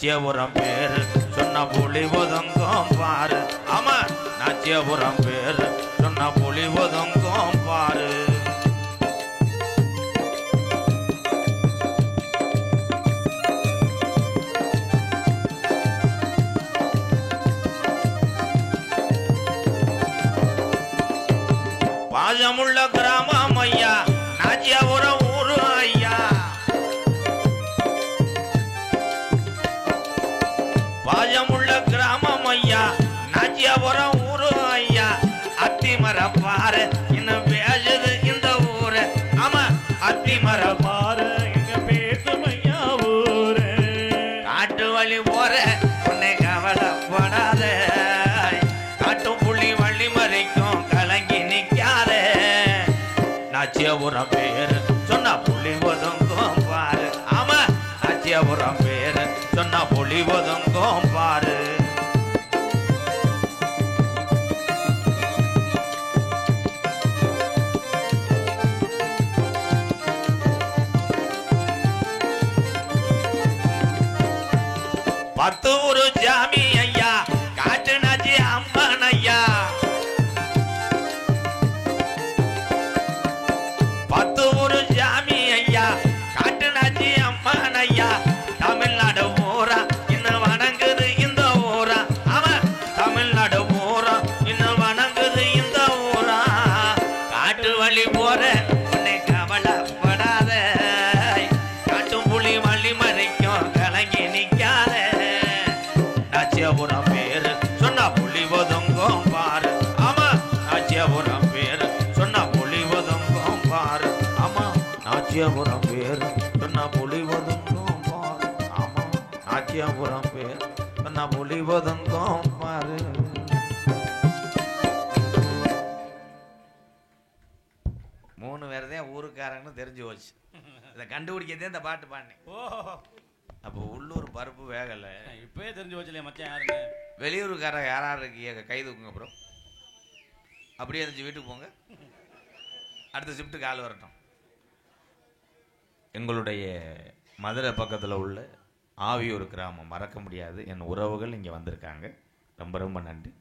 நாச்சியபுரம் பேரு சொன்ன புலி ஒதுங்கும் பாரு. ஆமா, நாச்சியபுரம் பேரு சொன்ன புலி ஒதுங்கும் பாரு. பாஜமுள்ள கிராமம் ஐயா, நாச்சியாபுரம் ஊரு ஐயா. பாஜமுள்ள கிராமம் ஐயா, நாச்சியாபுரம் ஊரு ஐயா. அத்திமர பாரு இன்னும் பேசுது இந்த ஊரு. ஆமா, அத்திமர பாரு இங்க பேசும் ஐயா ஊரு. காட்டு வழி போற உன்னை கவலைப்படாத, காட்டு புள்ளி வழி மறைக்கும் கலங்கி நிக்காத. நாச்சியாபுரம் பேரு சொன்ன புலி ஒதுங்கும் பாரு. ஆமா, நாச்சியாபுரம் பேரு சொன்ன புலி ஒதுங்கும் பாரு. பத்து ஒரு ஜாமி ஐயா, காட்டு நாச்சி அம்மன் ஐயா. பத்து ஒரு ஜாமி ஐயா, காட்டு நாச்சி அம்மன் ஐயா. தமிழ்நாடு ஊரா இன்னும் வணங்குது இந்த ஊரா. அவன் தமிழ்நாடு ஊரா இன்னும் வணங்குது இந்த ஊரா. காட்டு வழி போற உன்னை கவலைப்படாத, காட்டு புலி வழி மறைக்கும் கலங்கி நிக்காத. நாச்சியாபுரம் பேரு சொன்ன புலி ஒதுங்கும் பாரு. ஆமா, நாச்சியாபுரம் பேரு சொன்ன புலி ஒதுங்கும் பாரு. ஆமா, நாச்சியாபுரம் பேரு சொன்ன புலி ஒதுங்கும் பாரு. ஆமா, நாச்சியாபுரம் பேரு சொன்ன புலி ஒதுங்கும் பாரு. மூணு பேர்தான் ஊருக்காரங்கன்னு தெரிஞ்சு போச்சு. இதை கண்டுபிடிக்கதே இந்த பாட்டு பாடினேன். அப்போ உள்ளூர் பருப்பு வேகல, இப்பவே தெரிஞ்சு வச்சுலையா மச்சான் யாருன்னு. வெளியூருக்கார யாராரு இருக்கீங்க கை தூக்குங்க ப்ரோ. அப்படியே இருந்துச்சு, வீட்டுக்கு போங்க, அடுத்த ஷிஃப்ட்டுக்கு ஆள் வரட்டும். எங்களுடைய மதுரை பக்கத்தில் உள்ள ஆவியூர் கிராமம் மறக்க முடியாது. என் உறவுகள் இங்கே வந்திருக்காங்க, ரொம்ப ரொம்ப நன்றி.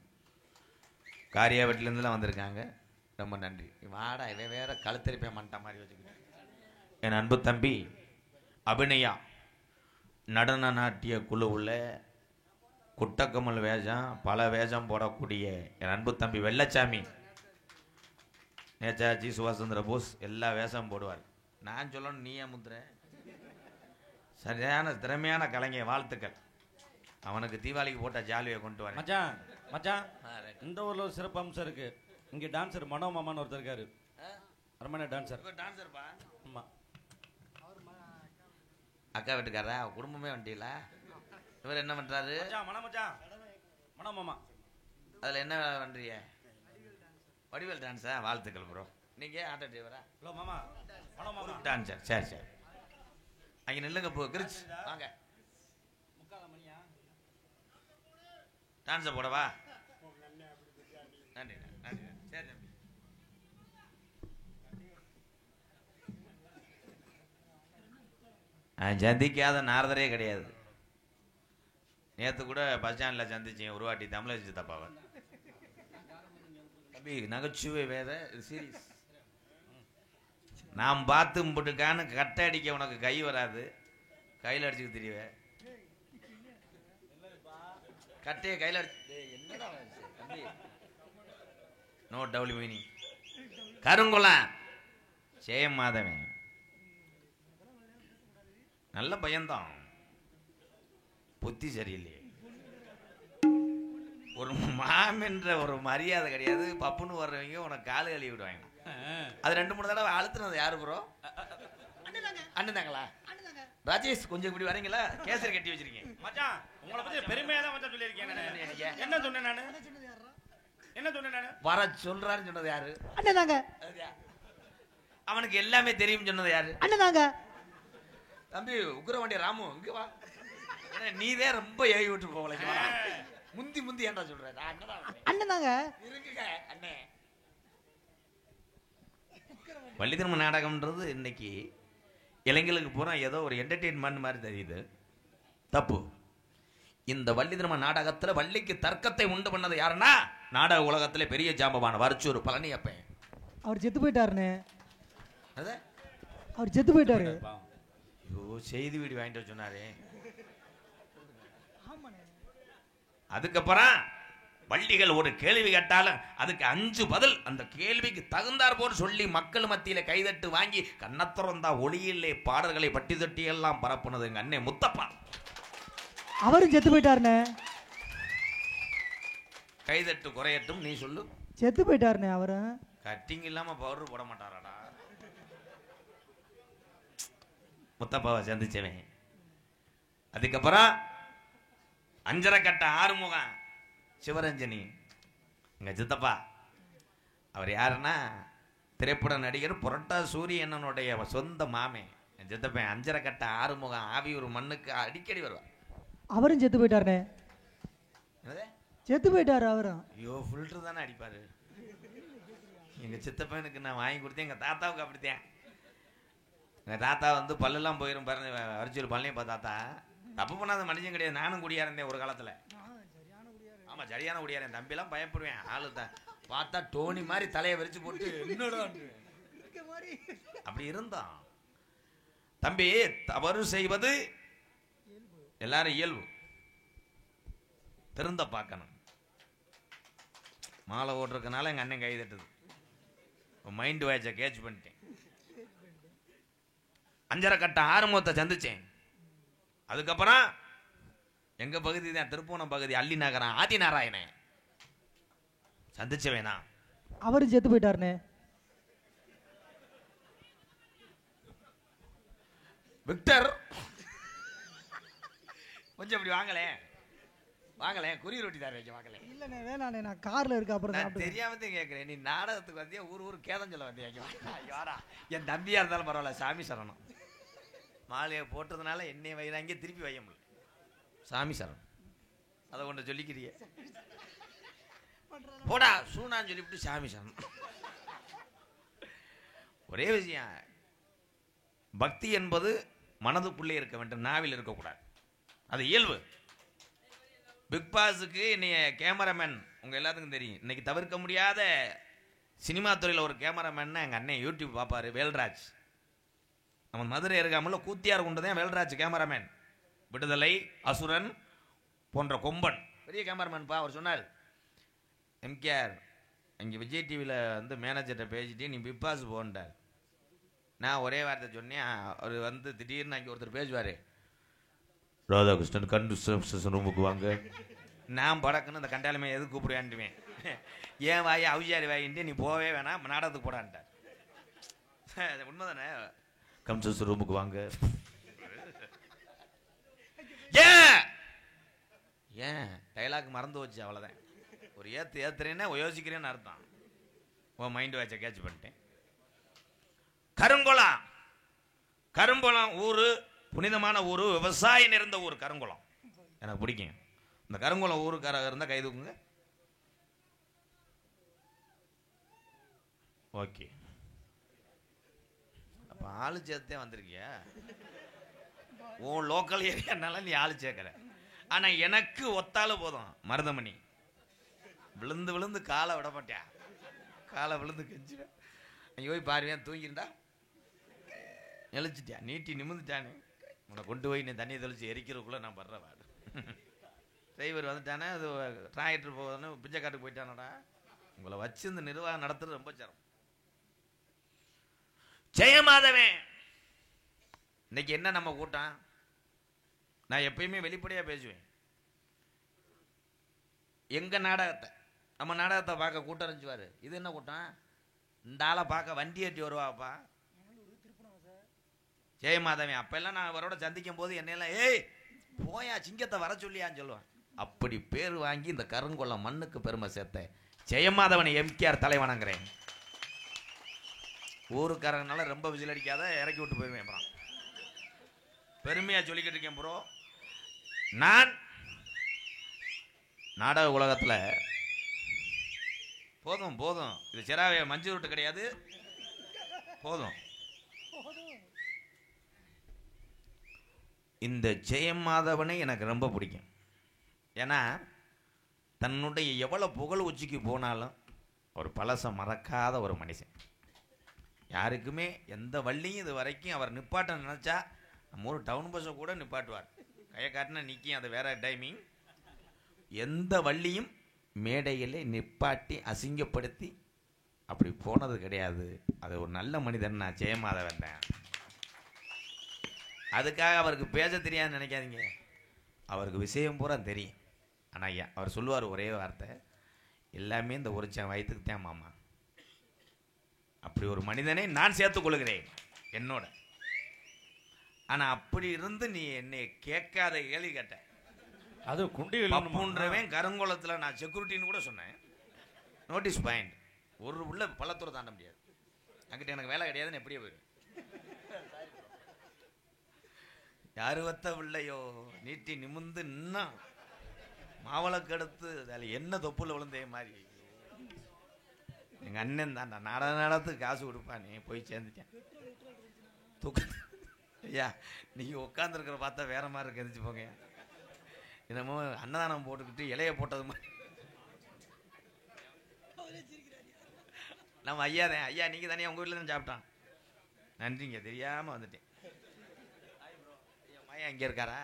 காரியாவட்டிலேருந்துலாம் வந்திருக்காங்க, ரொம்ப நன்றி. வாடா இவன் வேற கழுத்தரிப்பே மண்டா மாதிரி வச்சுக்கிட்டு. என் அன்பு தம்பி அபிநயா நடன நாட்டிய குழு உள்ள குட்டக்கமல் வேஷம் பல வேஷம் போடக்கூடிய என் அன்பு தம்பி வெள்ளச்சாமி, நேதாஜி சுபாஷ் சந்திர போஸ் எல்லா வேஷம் போடுவார். நான் சொல்லணும், நீயே முத்துற. சரியான திறமையான கலைஞர், வாழ்த்துக்கள். அவனுக்கு தீபாவளிக்கு போட்ட ஜாலியை கொண்டு வரேன். மச்சான் மச்சான், இந்த ஊர்ல ஒரு சிறப்பு அம்சம் இருக்கு. இங்க டான்சர் மனோமாமான்னு ஒருத்தர் இருக்காரு, அரமனை டான்சர். டான்சர்ப்பா? ஆமா. அக்கா வீட்டுக்காரா, குடும்பமே வண்டியில. இவர் என்ன பண்றாரு? மனோமாமா. அதுல என்ன பண்றீங்க? வடிவேல் டான்ஸா? வாழ்த்துக்கள் ப்ரோ. நீங்க ஆட்டோ டிரைவரா? ஹலோ மாமா, மனோமாமா டான்சர். சரி சரி, அங்க நில்லுங்க. போ கிரிச் வாங்க, டான்ஸை போடவா? நன்றி நன்றி. சரி தம்பி. சந்திக்காத நாரதரே கிடையாது. நேற்று கூட பஸ் ஸ்டாண்டில் சந்திச்சேன் ஒரு வாட்டி, தமிழச்சி தப்பாவை. தம்பி நகைச்சுவை வேற, இது சீரியஸ். நான் பார்த்து போட்டுக்கான்னு கட்டை அடிக்க உனக்கு கை வராது, கையில் அடிச்சுக்க தெரியவே. கட்டையை கையில் அடிச்சு என்னடா தம்பி, no double meaning. Karungulam same Madhavan நல்ல பையன்தான், புத்தி சரியில்லையே. ஒரு மாமென்ற ஒரு மரியாதை கிடையாது. பப்புன்னு வர்றவங்க உனக்கு காலு கழுவி விடுவாங்க. அது 2-3 தடவை அழுத்துனது யாரு ப்ரோ? அண்ணந்தாங்களா? ராஜேஷ் கொஞ்சம் இப்படி வரீங்களா? கேசரி கட்டி வச்சிருக்கீங்க. மச்சான் உங்களை பத்தி பெருமையா தான் மச்சான் சொல்லியிருக்கேன். என்ன சொன்னேன் நானு? என்ன சொன்னேன் நானு? வர சொல்றாருன்னு சொன்னது யாரு? அண்ணதாங்க. அவனுக்கு எல்லாமே தெரியும் சொன்னது யாரு? அண்ணதாங்க. தம்பி உக்ரவாண்டி ராமு இங்க வா. நீதே ரொம்ப ஏவி விட்டு போகல. முந்தி முந்தி ஏன்டா சொல்ற? அண்ணதாங்க. இருக்குங்க அண்ணே. பள்ளி திரும்ப நாடகம்ன்றது இன்னைக்கு இளைஞர்களுக்கு பூரா ஏதோ ஒரு என்டர்டெயின்மெண்ட் மாதிரி தெரியுது. தப்பு. இந்த வள்ளி திருமண நாடகத்துல வள்ளிக்கு தர்க்கத்தை உண்டு பண்ணது யாருன்னா நாடக உலகத்துல பெரிய ஜாம்பவான வரிச்சூர் பழனியப்பன். அவர் செத்து போயிட்டாருன்னு. அத அவர் செத்து போயிட்டாரு. ஐயோ, செய்தி வீடு வாங்கிட்டு வர சொன்னாரே. அதுக்கப்புறம் வள்ளிகள் ஒரு கேள்வி கேட்டாலும் அதுக்கு 5 பதில், அந்த கேள்விக்கு தகுந்தார் போல் சொல்லி மக்கள் மத்தியில கைதட்டு வாங்கி கண்ணத்துறந்தா ஒளியிலே பாடல்களை பட்டி தொட்டி எல்லாம் பரப்புனது எங்க அண்ணே முத்தப்பா. அவரும் செத்து போயிட்டாருண்ணே. கைதட்டு குறையட்டும், நீ சொல்லு. செத்து போயிட்டாருண்ணே. அவரும் கட்டிங் இல்லாம பவுடர் போட மாட்டாராடா. முத்தப்பாவை சந்திச்சவன். அதுக்கப்புறம் 5.5 கட்ட ஆறுமுகம் சிவரஞ்சனி எங்க சித்தப்பா. அவர் யாருன்னா திரைப்பட நடிகர் புரட்டா சூரியனுடைய சொந்த மாமே என் சித்தப்பன். 5.5 கட்ட ஆறுமுகம் ஆவியூர் மண்ணுக்கு அடிக்கடி வருவார். அவரும் செத்து போயிட்டாருண்ணே. செத்து போயிட்டாரு அவரும். ஐயோ, ஃபில்டர் தானே அடிப்பாரு. எங்க சித்தப்பனுக்கு நான் வாங்கி கொடுத்தேன். எங்க தாத்தாவுக்கு அப்படித்தேன். எங்க தாத்தா வந்து பல்லெல்லாம் போயிரும் பாருங்க. அரிச்சூர் பழனியப்பா தாத்தா தப்பு பண்ணாத மனுஷன் கிடையாது. நானும் குடியா இருந்தேன் ஒரு காலத்துல. ஆமா, சரியான குடியா இருந்தேன். தம்பிலாம் பயப்படுவேன். ஆளு தான் பார்த்தா டோனி மாதிரி தலையை விரிச்சு போட்டு அப்படி இருந்தான். தம்பி, தவறு செய்வது எல்லாரும் இயல்பு, திருந்த பார்க்கணும். மாலை ஓட்டுறதுனால எங்க அண்ணன் கை தட்டுது. மைண்ட் வாய்ஸை கேட்ச் பண்ணிட்டேன். 5.5 கட்ட ஆறுமுகத்தை சந்திச்சேன். அதுக்கப்புறம் எங்க பகுதி தான் திருப்பூணம் பகுதி அள்ளி நகரம் ஆதி நாராயணன் சந்திச்சவேனா. அவரும் செத்து போயிட்டாருண்ணே. விக்டர் கொஞ்சம் இப்படி வாங்கலே குறி ரொட்டி தான் வைக்க வாங்கலே. இல்லண்ணே, வேணாண்ணே, நான் கார்ல இருக்க. அப்புறம் தெரியாம கேட்கிறேன். நீ நாடகத்துக்கு வந்தியா ஊர் கேதம் சொல்ல வந்தியா? என் தம்பியா இருந்தாலும் பரவாயில்ல, சாமி சரணம். மாலையை போட்டதுனால என்னை வைராங்க திருப்பி வைய முடியல. சாமி சரணம் அதை கொண்டு சொல்லிக்கிறிய போடா சூனான்னு சொல்லிவிட்டு சாமி சரணம். ஒரே விஷயம், பக்தி என்பது மனதுக்குள்ளே இருக்க வேண்டும், நாவில் இருக்கக்கூடாது. அது இயல்பு. பிக் பாஸுக்கு இன்னைய கேமராமேன் உங்க எல்லாத்துக்கும் தெரியும். இன்னைக்கு தவிர்க்க முடியாத சினிமா துறையில் ஒரு கேமராமேன் எங்க அண்ணன் யூடியூப் பார்ப்பாரு, வேல்ராஜ். நம்ம மதுரை இருக்காமல கூத்தியார் கொண்டுதான் வேல்ராஜ் கேமராமேன். விடுதலை, அசுரன் போன்ற கொம்பன் பெரிய கேமராமேன் பா. அவர் சொன்னார், எம்கேஆர் இங்கே விஜய் டிவியில் வந்து மேனேஜர்கிட்ட பேசிட்டு நீ பிக் பாஸ் போன்றார். நான் ஒரே வார்த்தை சொன்னேன். அவர் வந்து திடீர்னு அங்கே ஒருத்தர் பேசுவார், ராதாகிருஷ்ணன் கண்டு ரூமுக்கு வாங்க. நான் படக்குன்னு அந்த கண்டாலுமே எதுக்கு கூப்பிடுவேன்ட்டுவேன். ஏன் வாய் அவிஜாரி வாயின்ட்டு நீ போவே வேணாம், நாடகத்துக்கு போடான்ட்டார். உண்மைதானே? கம்சஸ் ரூமுக்கு வாங்க. ஏன் டைலாக் மறந்து வச்சு, அவ்வளோதான். ஒரு ஏத்துறேன்னா யோசிக்கிறேன்னு அர்த்தம். உன் மைண்ட் வாட்சை கேட்ச் பண்ணிட்டேன். கருங்குளம் ஊரு, புனிதமான ஊரு, விவசாயம் நிறைந்த ஊர் கருங்குளம். எனக்கு பிடிக்கும். இந்த கருங்குளம் ஊருக்காரங்க இருந்தால் கை தூக்குங்க. ஓகே, அப்போ ஆளு சேர்த்தே வந்திருக்கியா? உன் லோக்கல் ஏரியானால நீ ஆளு சேர்க்கிற. ஆனால் எனக்கு ஒத்தாலும் போதும். மருதமணி விழுந்து விழுந்து காலை விட மாட்டியா? காலை விழுந்து கெஞ்சுவேன். அங்கே போய் பாருவேன், தூங்கிருந்தா எழுச்சிட்டியா, நீட்டி நிமிந்துட்டானே, உன்னை கொண்டு போய் நீ தண்ணியை தெளிச்சு எரிக்கிறதுக்குள்ளே நான் படுற வாடு. டிரைவர் வந்துட்டானே, அது டிராக்டர் போகுதுன்னு பிச்சைக்காட்டுக்கு போயிட்டானடா. உங்களை வச்சு இந்த நிர்வாகம் நடத்துறது ரொம்ப சிரமம். ஜெயமாதவன் இன்னைக்கு என்ன நம்ம கூட்டம்? நான் எப்பயுமே வெளிப்படையாக பேசுவேன். எங்க நாடகத்தை, நம்ம நாடகத்தை பார்க்க கூட்டம் இருந்துச்சுவாரு. இது என்ன கூட்டம்? இந்த ஆளை பார்க்க வண்டி ஏற்றி வருவாப்பா ஜெயமாதவன். அப்பெல்லாம் நான் அவரோட சந்திக்கும் போது என்னெல்லாம் ஏய் போயா சிங்கத்தை வர சொல்லியான்னு சொல்லுவேன். அப்படி பேர் வாங்கி இந்த கருங்குளம் மண்ணுக்கு பெருமை சேர்த்த ஜெயமாதவனை எம்கேஆர் தலைவணங்குறேன். ஊருக்காரங்கனால ரொம்ப விசில் அடிக்காத, இறக்கி விட்டு போயிருவேன். அப்புறம் பெருமையா சொல்லிக்கிட்டு இருக்கேன் ப்ரோ. நான் நாடக உலகத்தில் போதும் போதும், இது சிராவே மஞ்சள் ரொட்டு கிடையாது, போதும். இந்த ஜெயமாதவனை எனக்கு ரொம்ப பிடிக்கும். ஏன்னா தன்னுடைய எவ்வளவு புகழ் உச்சிக்கு போனாலும் ஒரு பழசம் மறக்காத ஒரு மனுஷன். யாருக்குமே எந்த வள்ளியும் இது வரைக்கும் அவர் நிப்பாட்ட நினைச்சா நம்ம ஊர் டவுன் பஸ்ஸை கூட நிப்பாட்டுவார். கையை காட்டினா நிற்கும், அது வேற டைமிங். எந்த வள்ளியும் மேடையில் நிப்பாட்டி அசிங்கப்படுத்தி அப்படி போனது கிடையாது. அது ஒரு நல்ல மனிதன். நான் ஜெயமாதவன் தான். அதுக்காக அவருக்கு பேச தெரியாதுன்னு நினைக்காதீங்க. அவருக்கு விஷயம் பூரா தெரியும். ஆனால் ஐயா அவர் சொல்லுவார் ஒரே வார்த்தை, எல்லாமே இந்த ஒரு வயிற்றுக்கு தான் மாமா. அப்படி ஒரு மனிதனை நான் சேர்த்துக்கொள்கிறேன் என்னோட. ஆனால் அப்படி இருந்து நீ என்னை கேட்காத கேள்வி கேட்ட. அது குண்டி பப்புன்றவன் கருங்குளத்தில் நான் செக்யூரிட்டின்னு கூட சொன்னேன். நோட்டீஸ் பாயிண்ட் ஒரு உள்ள பள்ளத்தூரை தாண்ட முடியாது. அங்கிட்ட எனக்கு வேலை கிடையாதுன்னு எப்படியே போயிடும். யாரு வத்த பிள்ளையோ நீட்டி நிமிந்து இன்னும் மாவளக்கு எடுத்து அதில் என்ன தொப்புல விழுந்தே மாதிரி. எங்கள் அண்ணன் தான் நடத்துக்கு காசு கொடுப்பானே போய் சேர்ந்துட்டேன். தூக்க ஐயா நீங்கள் உட்காந்துருக்கிற பார்த்தா வேற மாதிரி இருக்கு. எந்திரிச்சு போங்க. என்னமோ அன்னதானம் போட்டுக்கிட்டு இலைய போட்டது மாதிரி. நம்ம ஐயா தான். ஐயா நீங்கள் தானே உங்கள் வீட்டில் தான் சாப்பிட்டான். நன்றிங்க, தெரியாமல் வந்துட்டேன். ஐயா இங்கே இருக்காரா?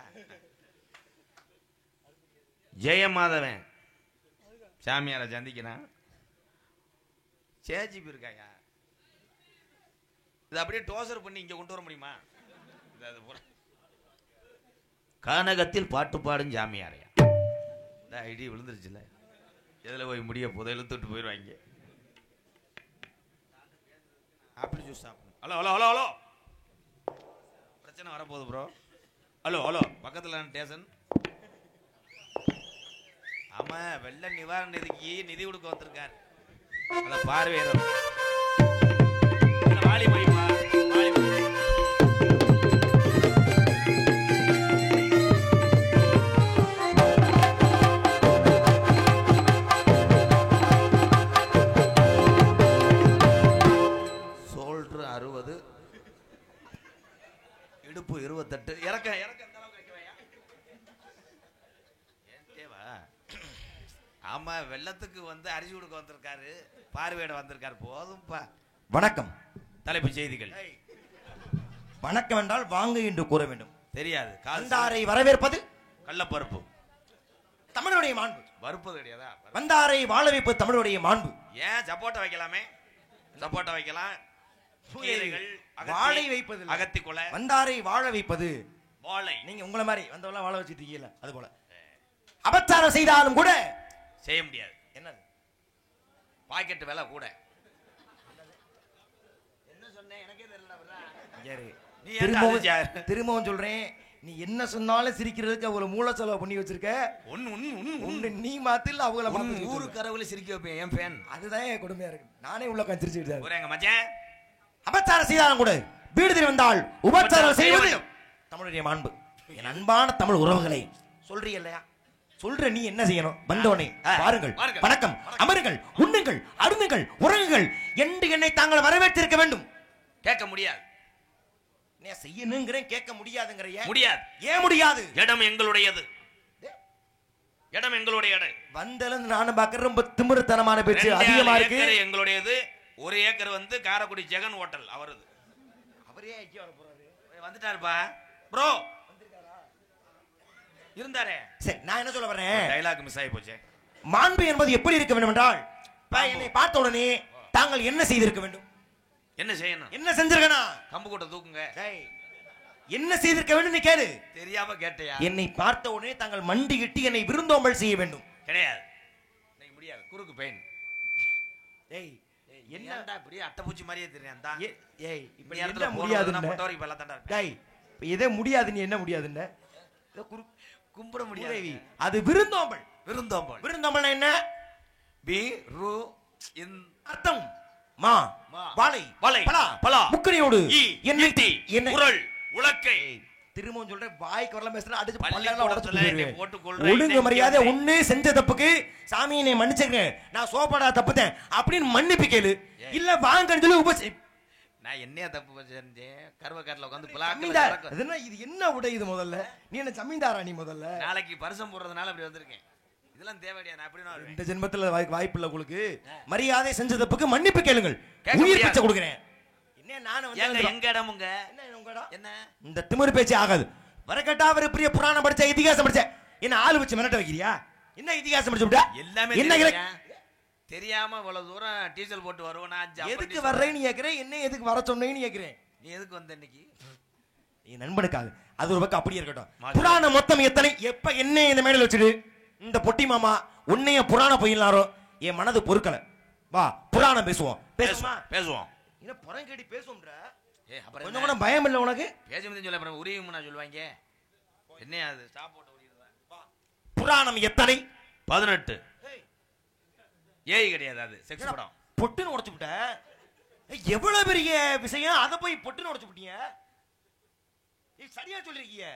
ஜெயமாதவன் சாமியாரை சந்திக்கிறான். சேஜிபி இருக்காயா? இது அப்படியே டோசர் பண்ணி இங்கே கொண்டு வர முடியுமா? கானகத்தில் பாட்டு பாடும் சாமியாரையா? இந்த ஐடி விழுந்துருச்சுல, எதில் போய் முடிய போதை இழுத்துட்டு போயிடுவாங்க. ஆப்பிள் ஜூஸ் சாப்பிடணும். ஹலோ ஹலோ ஹலோ ஹலோ, பிரச்சனை வரப்போகுது ப்ரோ. ஹலோ ஹலோ, பக்கத்தில் ஸ்டேஷன். ஆமாம், வெள்ள நிவாரண நிதிக்கு நிதி கொடுக்க வந்திருக்கார். அதை பார்வையிடும். வாலி மொழிமா வாலி மொழி. சோல்ட்ரு 60, இடுப்பு 28. இறக்க இறக்க அந்த அளவுக்கு வைக்கவையா? ஏன் தேவா? ஆமா, வெள்ளத்துக்கு வந்து அரிசி கொடுக்க வந்திருக்காரு, பார்வையிட வந்திருக்காரு. போதும்பா. வணக்கம். தலைப்பு செய்திகள். வணக்கம் என்றால் வாங்க என்று கூற வேண்டும். தெரியாது. வந்தாரை வரவேற்பது கள்ளப்பருப்பு. தமிழுடைய மாண்பு. பருப்பு கிடையாதா? வந்தாரை வாழ வைப்பது தமிழுடைய மாண்பு. ஏன் சப்போட்டா வைக்கலாமே? சப்போட்டா வைக்கலாம். வாழை வைப்பது அகத்தி கொலை. வந்தாரை வாழ வைப்பது வாழை. நீங்க உங்களை மாதிரி வந்தவெல்லாம் வாழ வச்சுட்டு இருக்கீங்களா? அது போல அபச்சாரம் செய்தாலும் கூட செய்ய முடியாது. என்னது பாக்கெட் விலை கூட. திரும்பவும் சொல்றேன், நீ என்ன சொன்னாலும் சிரிக்கிறதுக்கு அவங்கள மூல செலவு பண்ணி வச்சிருக்க. ஒண்ணு நீ மாத்தில அவங்கள ஊரு கரவுல சிரிக்க வைப்பேன். என் ஃபேன். அதுதான் என் கொடுமையா இருக்கு. நானே உள்ள கஞ்சிருச்சுக்கிட்டேன். மச்சான், அபச்சாரம் செய்தாலும் கூட வீடுதல் வந்தால் உபச்சாரம் செய்வது தமிழுடைய மாண்பு. என் அன்பான தமிழ் உறவுகளை சொல்றீங்க இல்லையா? சொல்ற நீ என்ன செய்யணும்? வந்தோனே பாருங்கள், வணக்கம், அமருங்கள், உண்ணுங்கள், அருந்துங்கள், உறங்குங்கள் என்று என்னை தாங்கள் வரவேற்றிருக்க வேண்டும். கேட்க முடியாது. செய்யணுங்கிறேன், கேட்க முடியாதுங்கிறைய. முடியாது. ஏன் முடியாது? இடம் எங்களுடையது. இடம் எங்களுடைய இடம். வந்தலந்து நானும் பார்க்க ரொம்ப திமிருத்தனமான பேச்சு அதிகமா இருக்கு. எங்களுடையது. 1 ஏக்கர் வந்து காரைக்குடி ஜெகன் ஹோட்டல் அவரது. அவரே ஐக்கிய வர போறாரு. வந்துட்டாருப்பா ப்ரோ. இருந்தாரே. சரி, நான் என்ன சொல்ல வரேன்? டயலாக் மிஸ் ஆகி போச்சே. மாண்பு என்பது எப்படி இருக்க வேண்டும் என்றால், என்னை பார்த்த உடனே தாங்கள் என்ன செய்திருக்க வேண்டும்? என்ன செய்யணும்? என்ன செஞ்சிருக்கனா? கம்பு கூட்ட தூக்குங்க. என்ன செய்திருக்க வேண்டும் நீ கேளு. தெரியாம கேட்டையா? என்னை பார்த்த உடனே தாங்கள் மண்டியிட்டு என்னை விருந்தோம்பல் செய்ய வேண்டும். கிடையாது, முடியாது. குறுக்கு பெயின். ஏய், என்னடா இப்படி அட்டப்பூச்சி மாதிரியே தெரியாதா? ஏய், இப்ப என்ன முடியாதுன்னா பொட்டவரைக்கு பல்ல தாண்டா. டேய், இதே முடியாது, நீ என்ன முடியாதுன்னு கும்பிட முடியாது. அது விருந்தோம்பல். விருந்தோம்பல். விருந்தோம்பல்னா என்ன? பி ரு இன் அர்த்தம் மா வாழை வாழை பலா பலா முக்கணியோடு என்னை என்ன குரல் உலக்கை. திரும்பவும் சொல்றேன், வாய்க்கு வரல பேசுற அடிச்சு பல்லெல்லாம் போட்டு கொள்றேன். ஒழுங்கு மரியாதை ஒண்ணு செஞ்ச தப்புக்கு சாமி என்னை மன்னிச்சுங்க, நான் சோப்படா தப்புதேன் அப்படின்னு மன்னிப்பு கேளு. இல்ல வாங்கன்னு சொல்லி நான் நான் என்னையா தப்பு செஞ்சேன்? கருவக்காட்டில் உட்காந்து ஜமீன்தார், பிளாக் அது என்ன, இது என்ன உடை இது முதல்ல? நீ என்ன ஜமீன்தாரா நீ முதல்ல? நாளைக்கு பரிசம் போடுறதுனால அப்படி வந்திருக்கேன். இதெல்லாம் தேவையா? நான் அப்படின்னா இந்த ஜென்மத்துல வாய்ப்பு இல்ல உங்களுக்கு. மரியாதை செஞ்ச தப்புக்கு மன்னிப்பு கேளுங்கள். கேட்க உயிர் முடியாது. பிச்சை கொடுக்கிறேன். என்ன நானும் எங்க வந்து எங்க இடமுங்க? என்ன உங்க இடம்? என்ன இந்த திமிரு பேச்சு ஆகாது. வரக்கட்டா அவர் பெரிய புராணம் படிச்ச, இதிகாசம் படிச்ச, என்ன ஆளு வச்சு மிரட்ட வைக்கிறியா? என்ன இதிகாசம் படிச்சு விட்டா? எல்லாமே என்ன தெரியாம இவ்வளவு தூரம் டீசல் போட்டு வருவேனா? எதுக்கு வர்றேன்னு கேக்குறேன், என்ன எதுக்கு வர சொன்னேன்னு கேக்குறேன். நீ எதுக்கு வந்த இன்னைக்கு? என் நண்பனுக்காக. அது ஒரு பக்கம் அப்படியே இருக்கட்டும். புராணம் மொத்தம் எத்தனை? எப்ப என்ன இந்த மேடையில் வச்சுடு இந்த பொட்டி மாமா உன்னைய புராண போயிடலாரோ என் மனது பொறுக்கல. வா புராணம் பேசுவோம். பேசுமா? பேசுவோம். என்ன புறம் கேட்டி பேசுவோம்ன்ற? அப்புறம் கொஞ்சம் கூட பயம் இல்லை உனக்கு? பேசும்போது சொல்ல அப்புறம் உரியும்னா சொல்லுவாங்க. என்ன அது சாப்பாடு புராணம் எத்தனை? 18. ஏய் கிடையாது, அது செக்ஸ் படம். பொட்டுன்னு உடைச்சு விட்ட. எவ்வளவு பெரிய விஷயம், அதை போய் பொட்டுன்னு உடைச்சு விட்டீங்க. சரியா சொல்லிருக்கீங்க.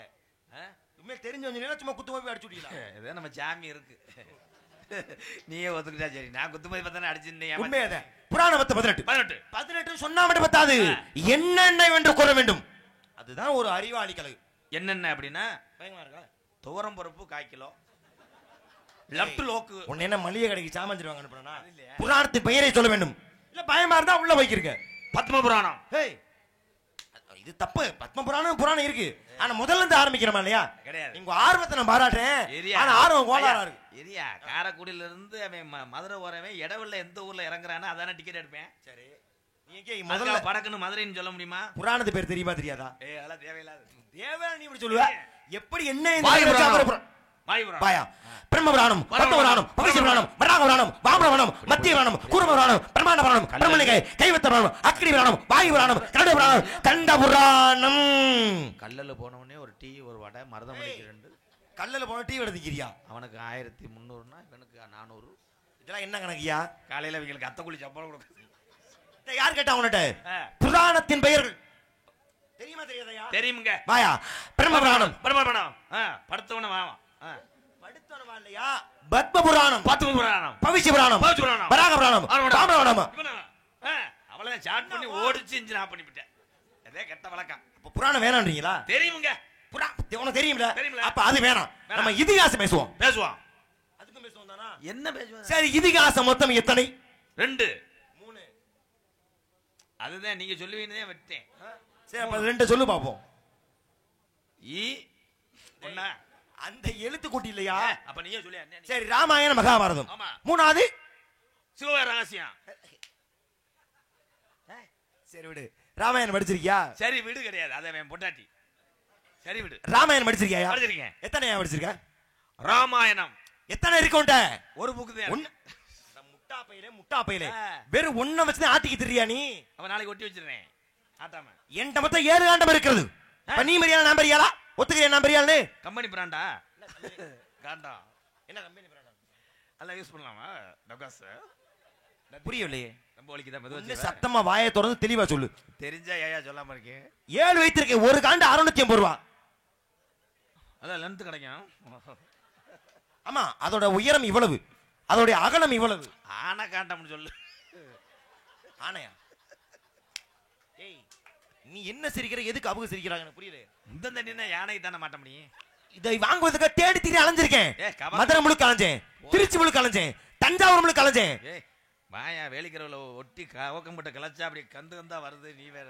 உண்மையில தெரிஞ்ச சும்மா குத்து போய் அடிச்சு விட்டீங்களா? இதே நம்ம சாமி இருக்கு. நீயே ஒத்துக்கிட்டா சரி. நான் குத்துமதி பார்த்தா அடிச்சுட்டேன். உண்மையாத புராணம் 18 சொன்னா மட்டும் பத்தாது, என்னென்ன என்று கூற வேண்டும். அதுதான் ஒரு அறிவாளி கலை. என்னென்ன அப்படின்னா துவரம் பருப்பு 1/4 கிலோ, லெஃப்ட் லோக்கு. உன்ன என்ன மளிகை கடைக்கு சாமான் அனுப்புறா? புராணத்தின் பெயரை சொல்ல வேண்டும். இல்ல பயமா இருந்தா உள்ள வைக்கிறீங்க. பத்ம புராணம். இது தப்பு. பத்ம புராணம் இருக்கு, ஆனா முதல்ல இருந்து ஆரம்பிக்கிறோமா இல்லையா? கிடையாது. நீங்க ஆர்வத்தை நான் பாராட்டுறேன், ஆனா ஆர்வம் கோளாறா இருக்கு. ஏரியா காரைக்குடியில இருந்து அவன் மதுரை வரவன் இடவெல்ல எந்த ஊர்ல இறங்குறானோ அதான டிக்கெட் எடுப்பேன். சரி, நீங்க முதல்ல படக்குன்னு மதுரைன்னு சொல்ல முடியுமா? புராணத்து பேர் தெரியுமா தெரியாதா? அதெல்லாம் தேவையில்லாத. தேவை நீ இப்படி சொல்லுவ எப்படி? என்ன பாயா பிரம்மபுராணம், பத்மபுராணம், பவிஷ்யபுராணம், வராகபுராணம், வாமனபுராணம், மத்திய புராணம், கூர்மபுராணம், பிரம்மாண்ட புராணம், பிரம்மலிகை, கைவத்த புராணம், அக்னி புராணம், வாயு புராணம், கருட புராணம், கண்ட புராணம். கல்லல போனவனே ஒரு டீ ஒரு வடை மருதமணிக்கு 2. கல்லல போன டீ எடுத்துக்கிறியா? அவனுக்கு 1300னா இவனுக்கு 400. இதெல்லாம் என்ன கணக்கியா? காலையில இவங்களுக்கு அத்தக்குழி சம்பளம் கொடுக்குது. யார் கேட்டா உன்கிட்ட? புராணத்தின் பெயர்கள் தெரியுமா தெரியாதயா? தெரியுங்க. வாயா பிரம்மபுராணம், படுத்தவன வாவா. படுத்தவனமா இல்லையா? பத்மபுராணம், பத்மபுராணம், பவிஷ்யபுராணம், வராகபுராணம், வாமனபுராணம். அவளை சாட் பண்ணி ஓடிச்சு இன்ஜின் ஆஃப் பண்ணிவிட்டேன். அதே கெட்ட வழக்கம். அப்ப புராணம் வேணாம்ன்றீங்களா? தெரியுங்க. உனக்கு தெரியும்ல? அப்ப அது வேணாம். நம்ம இதிகாசம் பேசுவோம். அதுக்கும் பேசுவோம் தானா? என்ன பேசுவோம்? சரி, இதிகாசம் மொத்தம் எத்தனை? 2 3. அதுதான் நீங்க சொல்லுவீங்கன்னே விட்டேன். சரி, அப்ப 2 சொல்லு பாப்போம். ஒண்ணா அந்த எழுத்து கூட்டி இல்லையா? அப்ப நீயே சொல்லியா? சரி, ராமாயணம், மகாபாரதம். 3வது சிவ ரகசியம். சரி விடு. ராமாயணம் படிச்சிருக்கியா? சரி விடு கிடையாது, அத அவன் பொண்டாட்டி. சரி விடு. ராமாயணம் படிச்சிருக்கியா? படிச்சிருக்கேன். எத்தனையா படிச்சிருக்க? ராமாயணம் எத்தனை இருக்கும்ட்ட? ஒரு புக்கு தான். முட்டா பையிலே வெறும் ஒண்ண வச்சு ஆட்டிக்கு திரியா நீ? அவன் நாளைக்கு ஒட்டி வச்சிருக்கேன் ஆட்டாம. என்கிட்ட மொத்தம் 7 காண்டம் இருக்கிறது. நீ மரியாதை நான் பெரியாளா? ஒத்துக்கிறேன் நான் பெரியாளு. கம்பெனி பிராண்டா? காண்டா என்ன கம்பெனி பிராண்டா? எல்லாம் யூஸ் பண்ணலாமா? டகாஸ் புரியலையே. நம்ம ஒலிக்கு தான் மெதுவா சத்தமா வாயை திறந்து தெளிவா சொல்லு. தெரிஞ்சா ஏயா சொல்லாம இருக்கேன். 7 வைத்திருக்கேன். ஒரு காண்டு 650 ரூபா. அதான் லென்த் கிடைக்கும். ஆமா, அதோட உயரம் இவ்வளவு, அதோட அகலம் இவ்வளவு. ஆனா காண்டம்னு சொல்லு. ஆனையா? ஏய், நீ என்ன சிரிக்கிற? எதுக்கு அவங்க சிரிக்கிறாங்க எனக்கு புரியல. இந்த தண்ணினா யானைக்கு தானே மாட்ட முடியும். இதை வாங்குவதுக்கு தேடி திரி அலைஞ்சிருக்கேன். மதுரை முழுக்க அலைஞ்சேன், திருச்சி முழுக்க அலைஞ்சேன், தஞ்சாவூர் முழுக்க அலைஞ்சேன். ஏய் வாயா, வேலிக்கிறவள ஒட்டி ஓக்கம்பட்ட கிளச்சா அப்படி கந்து கந்தா வருது. நீ வேற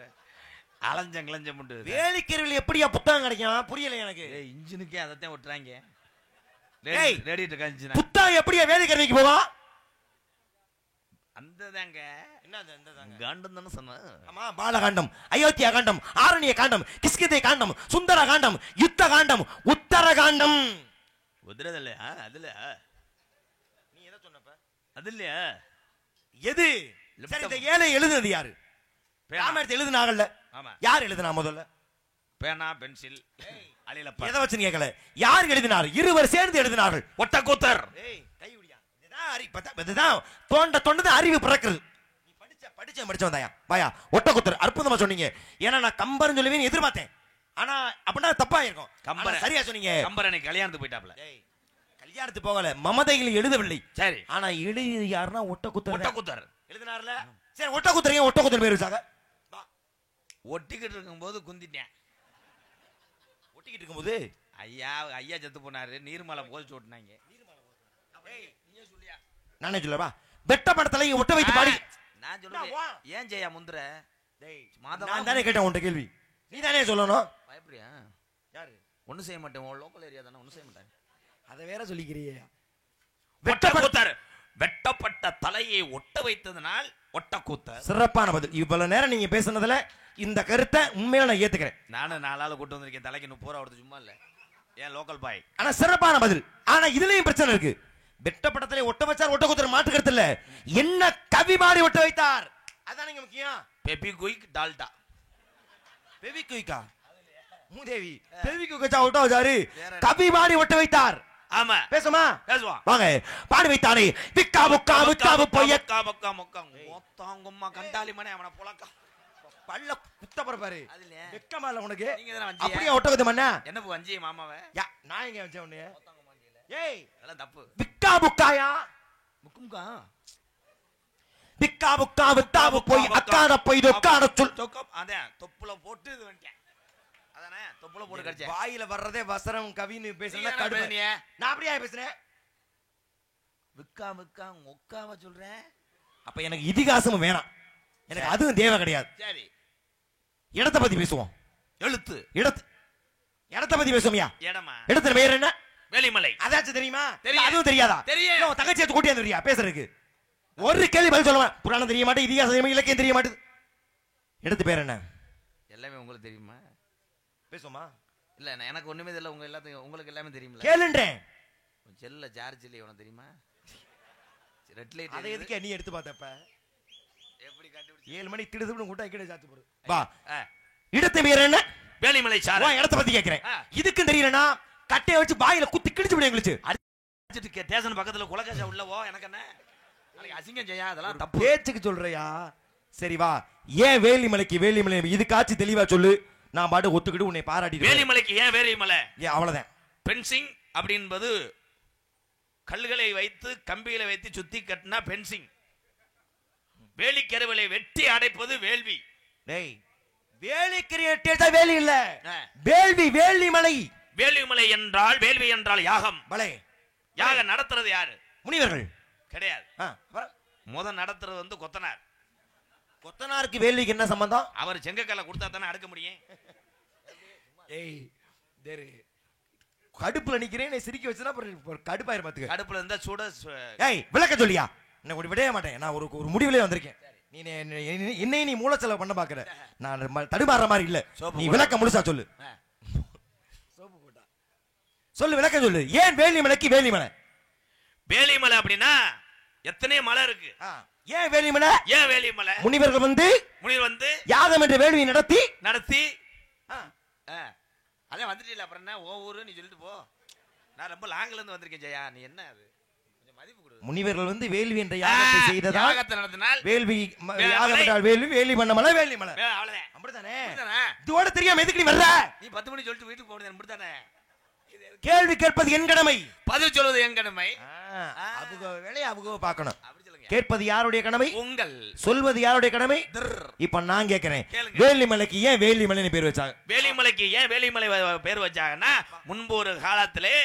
அலைஞ்சம் கிளஞ்ச முண்டு. வேலிக்கிறவில் எப்படியா புத்தகம் கிடைக்கும் புரியல எனக்கு. இன்ஜினுக்கே அதைத்தான் ஒட்டுறாங்க. புத்தகம் எப்படியா வேலிக்கிறவைக்கு போவா? அந்த தாங்க காண்டம் தானே சொன்ன. ஆமா, பாலகாண்டம், அயோத்தியா காண்டம், ஆரண்ய காண்டம், கிஷ்கிந்தை காண்டம், சுந்தர காண்டம், யுத்த காண்டம், உத்தர காண்டம். உதிரது இல்லையா? அதுல நீ எதை சொன்னப்ப? அது இல்லையா? எது? சரி, இந்த 7 எழுதுனது யாரு? ராமாயணத்தை எழுதுனாங்கல்ல, யார் எழுதுனா முதல்ல? பேனா பென்சில் அலிலப்பா. எதை வச்சு கேட்கல, யார் எழுதினார்? இருவர் சேர்ந்து எழுதினார்கள். ஒட்டக்கூத்தர். இதுதான் தோண்ட தோண்டது அறிவு பிறக்கிறது. நீ படிச்ச வந்தாயா? வாயா, ஒட்டக்கூத்தர் அற்புதமா சொன்னீங்க. ஏன்னா நான் கம்பர்னு சொல்லுவேன் எதிர்பார்த்தேன், ஆனா அப்படின்னா தப்பா இருக்கும். கம்பர் சரியா சொன்னீங்க. கம்பர் அன்னைக்கு கல்யாணத்துக்கு போயிட்டாப்ல. கல்யாணத்துக்கு போகல, மமதையில் எழுதவில்லை. சரி, ஆனா எழுதியது யாருன்னா ஒட்டக்கூத்தர். ஒட்டக்கூத்தர் எழுதினார்ல. சரி, ஒட்டக்கூத்தர் ஏன் ஒட்டக்கூத்தர் பேர் வச்சாங்க? ஒட்டிக்கிட்டு இருக்கும்போது குந்திட்டேன். ஒட்டிக்கிட்டு இருக்கும்போது ஐயா செத்து போனாரு, நீர்மலை போதிச்சு ஓட்டினாங்க. நானே சொல்லவா? வெட்ட படத்துல ஒட்ட வைத்து பாடி. நான் சொல்லுவேன், ஏன் ஜெயா முந்திர? நான் தானே கேட்டேன் உன்கிட்ட கேள்வி, நீ தானே சொல்லணும். பயப்படியா? யாரு? ஒன்னும் செய்ய மாட்டேன், உன் லோக்கல் ஏரியா தானே, ஒன்னும் செய்ய மாட்டேன். அதை வேற சொல்லிக்கிறியே. வெட்டப்பட்ட தலையை ஒட்ட வைத்ததனால் ஒட்ட கூத்த. சிறப்பான பதில். இவ்வளவு நேரம் நீங்க பேசுனதுல இந்த கருத்தை உண்மையில நான் ஏத்துக்கிறேன். நானும் 4 ஆள் கூட்டு வந்திருக்கேன், தலைக்கு 30 ரூபா கொடுத்து சும்மா இல்ல. ஏன் லோக்கல் பாய்? ஆனா சிறப்பான பதில். ஆனா இதுலயும் பிரச்சனை இருக்கு. வெட்ட படத்துல ஒட்ட வச்சார், ஒட்ட குத்துற மாட்டு கருத்து இல்ல, என்ன கவி மாறி ஒட்ட வைத்தார், அதான் நீங்க முக்கியம். பெபி குயிக் டால்டா. பெவி குயிக்கா? மூதேவி பெவி குயிக் வச்சா ஒட்ட வச்சாரு, கவி மாறி ஒட்ட வைத்தார். ஆமா, பேசுமா? பேசுவான். வாங்க. பாடி வைத்தானே விக்கா முக்கா முக்காவு பொய்ய முக்கா முக்கா மொத்தாங்கம்மா கண்டாலி மனே அவன புலக்கா பல்ல குத்த பரப்பாரு. அதுல வெக்கமா இல்ல உனக்கு? நீங்க தான வஞ்சி. அப்படியே ஒட்ட வைத்த மண்ணா? என்ன வஞ்சி மாமாவே? யா நான் எங்க வச்சேன் உன்னை? ஏய் அதெல்லாம் தப்பு. விக்கா முக்காயா? முக்கும்கா விக்கா முக்கா வித்தாவு போய் அக்கான போய் தொக்கான சொல். தொக்கம் அதான் தொப்புல போட்டு இது வந்துட்டேன். அதானே தொப்புல போட்டு கடிச்சேன். வாயில வர்றதே வசரம் கவின்னு பேசுறேன்னா நீ கடுப்பு. பேசுனியே? நான் அப்படியே பேசுறேன். விக்கா முக்கா மொக்காவ சொல்றேன். அப்ப எனக்கு இதிகாசமும் வேணாம், எனக்கு அதுவும் தேவை கிடையாது. சரி, இடத்தை பத்தி பேசுவோம். எழுத்து. இடத்தை பத்தி பேசுவோம்யா. இடமா? இடத்துல பேர் என்ன? வேலிமலை. அதாச்சும் தெரியுமா? தெரியும். அதுவும் தெரியாதா? தெரியும். தங்கச்சியை கூட்டி வந்துறியா பேசுறதுக்கு? ஒரு கேள்வி பதில் சொல்லுவேன். புராணம் தெரிய மாட்டேன், இதிகாசம் தெரியுமா, இலக்கியம் தெரிய மாட்டேது. இடத்து பேர் என்ன? எல்லாமே உங்களுக்கு தெரியுமா? பேசுவோமா? இல்ல எனக்கு ஒண்ணுமே தெரியல, உங்க எல்லாத்தையும் உங்களுக்கு எல்லாமே தெரியும்ல. கேளுன்றேன். செல்ல ஜார்ஜ் இல்ல உனக்கு தெரியுமா? ரெட் லைட் அதை எதுக்கு நீ எடுத்து பார்த்தப்ப? எப்படி கண்டுபிடிச்சு? 7 மணி திடுதுன்னு கூட்டா கீழே சாத்து போடு. வா. இடத்து பேர் என்ன? வேலிமலை சார். வா, இடத்தை பத்தி கேக்குறேன். இதுக்கு தெரியலனா கட்டைய வச்சு வாயில குத்தி கிழிச்சு விடு எங்களுக்கு. அடிச்சிட்டு ஸ்டேஷன் பக்கத்துல குலகாசா உள்ளவோ எனக்கு என்ன? நாளைக்கு அசிங்கம் செய்யா, அதெல்லாம் தப்பு. பேச்சுக்கு சொல்றியா? சரி வா. ஏன் வேலிமலைக்கு வேலிமலை இதுக்காச்சு தெளிவா சொல்லு. நான் பாட்டு ஒத்துக்கிட்டு உன்னை பாராட்டி. வேலிமலைக்கு ஏன் வேலிமலை? ஏன் அவ்வளவுதான். பென்சிங் அப்படின்பது கல்லுகளை வைத்து கம்பிகளை வைத்து சுத்தி கட்டினா பென்சிங். வேலிக்கருவிலை வெட்டி அடைப்பது வேள்வி. டேய் வேலிக்கரியேட்டா வேலி இல்ல, வேள்வி. வேலிமலை. வேலிமலை என்றால் வேள்வி என்றால் யாகம். பலே யாகம் நடத்துறது யாரு? முனிவர்கள் கிடையாது. முதல் நடத்துறது வந்து கொத்தனார். கொத்தனாருக்கு வேலிக்கு என்ன சம்பந்தம்? அவர் செங்கக்கல்லை கொடுத்தா தானே அடுக்க முடியும். ஏய் தேரு கடுப்புல நிக்கிறேன், நீ சிரிக்க வச்சனா கடுப்பாயிரும் பாத்துக்க. கடுப்புல இருந்தா சுட. ஏய் விளக்க சொல்லியா? என்ன கூட விடவே மாட்டேன். நான் ஒரு முடிவுலயே வந்திருக்கேன். நீ என்னை நீ மூலச்செலவு பண்ண பாக்குற. நான் தடுமாறுற மாதிரி இல்ல. நீ விளக்க முழுசா சொல்லு. சோப்பு போட்டா சொல்லு, விளக்க சொல்லு. ஏன் வேலிமலைக்கு வேலிமலை? வேலிமலை அப்படின்னா எத்தனை மலை இருக்கு. ஏன் வேலிமலை? ஏன் வேலிமலை? முனிவர்கள் முனிவர் வந்து யாகம் என்ற வேள்வியை நடத்தி அதே வந்துட்டீல. அப்புறம் என்ன ஓ ஊரு நீ சொல்லிட்டு போ. நான் ரொம்ப லாங்ல இருந்து வந்திருக்கேன் ஜெயா, நீ என்ன அது கொஞ்சம் மதிப்பு கொடு. முனிவர்கள் வந்து வேள்வி என்ற யாகத்தை செய்ததா? யாகத்தை நடத்தினால் வேள்வி. யாகம் என்றால் வேள்வி, வேலி பண்ண மலை வேலிமலை. அவ்வளவுதான். அப்படிதானே? இதோட தெரியாம எதுக்கு நீ வர்ற? நீ 10 மணி சொல்லிட்டு வீட்டுக்கு போறது அப்படித்தானே? கேள்வி கேட்பது என் கடமை, பதில் சொல்வது என் கடமை. அவங்க வேலையை அவங்க பார்க்கணும். அப்படி சொல்லுங்க. கேட்பது யாருடைய கடமை? உங்கள். சொல்வது யாருடைய கடமை? இப்ப நான் கேட்கிறேன், வேலிமலைக்கு ஏன் வேலிமலைன்னு பேர் வச்சாங்க? வேலிமலைக்கு ஏன் வேலிமலை பேர் வச்சாங்கன்னா, முன்பு ஒரு காலத்திலே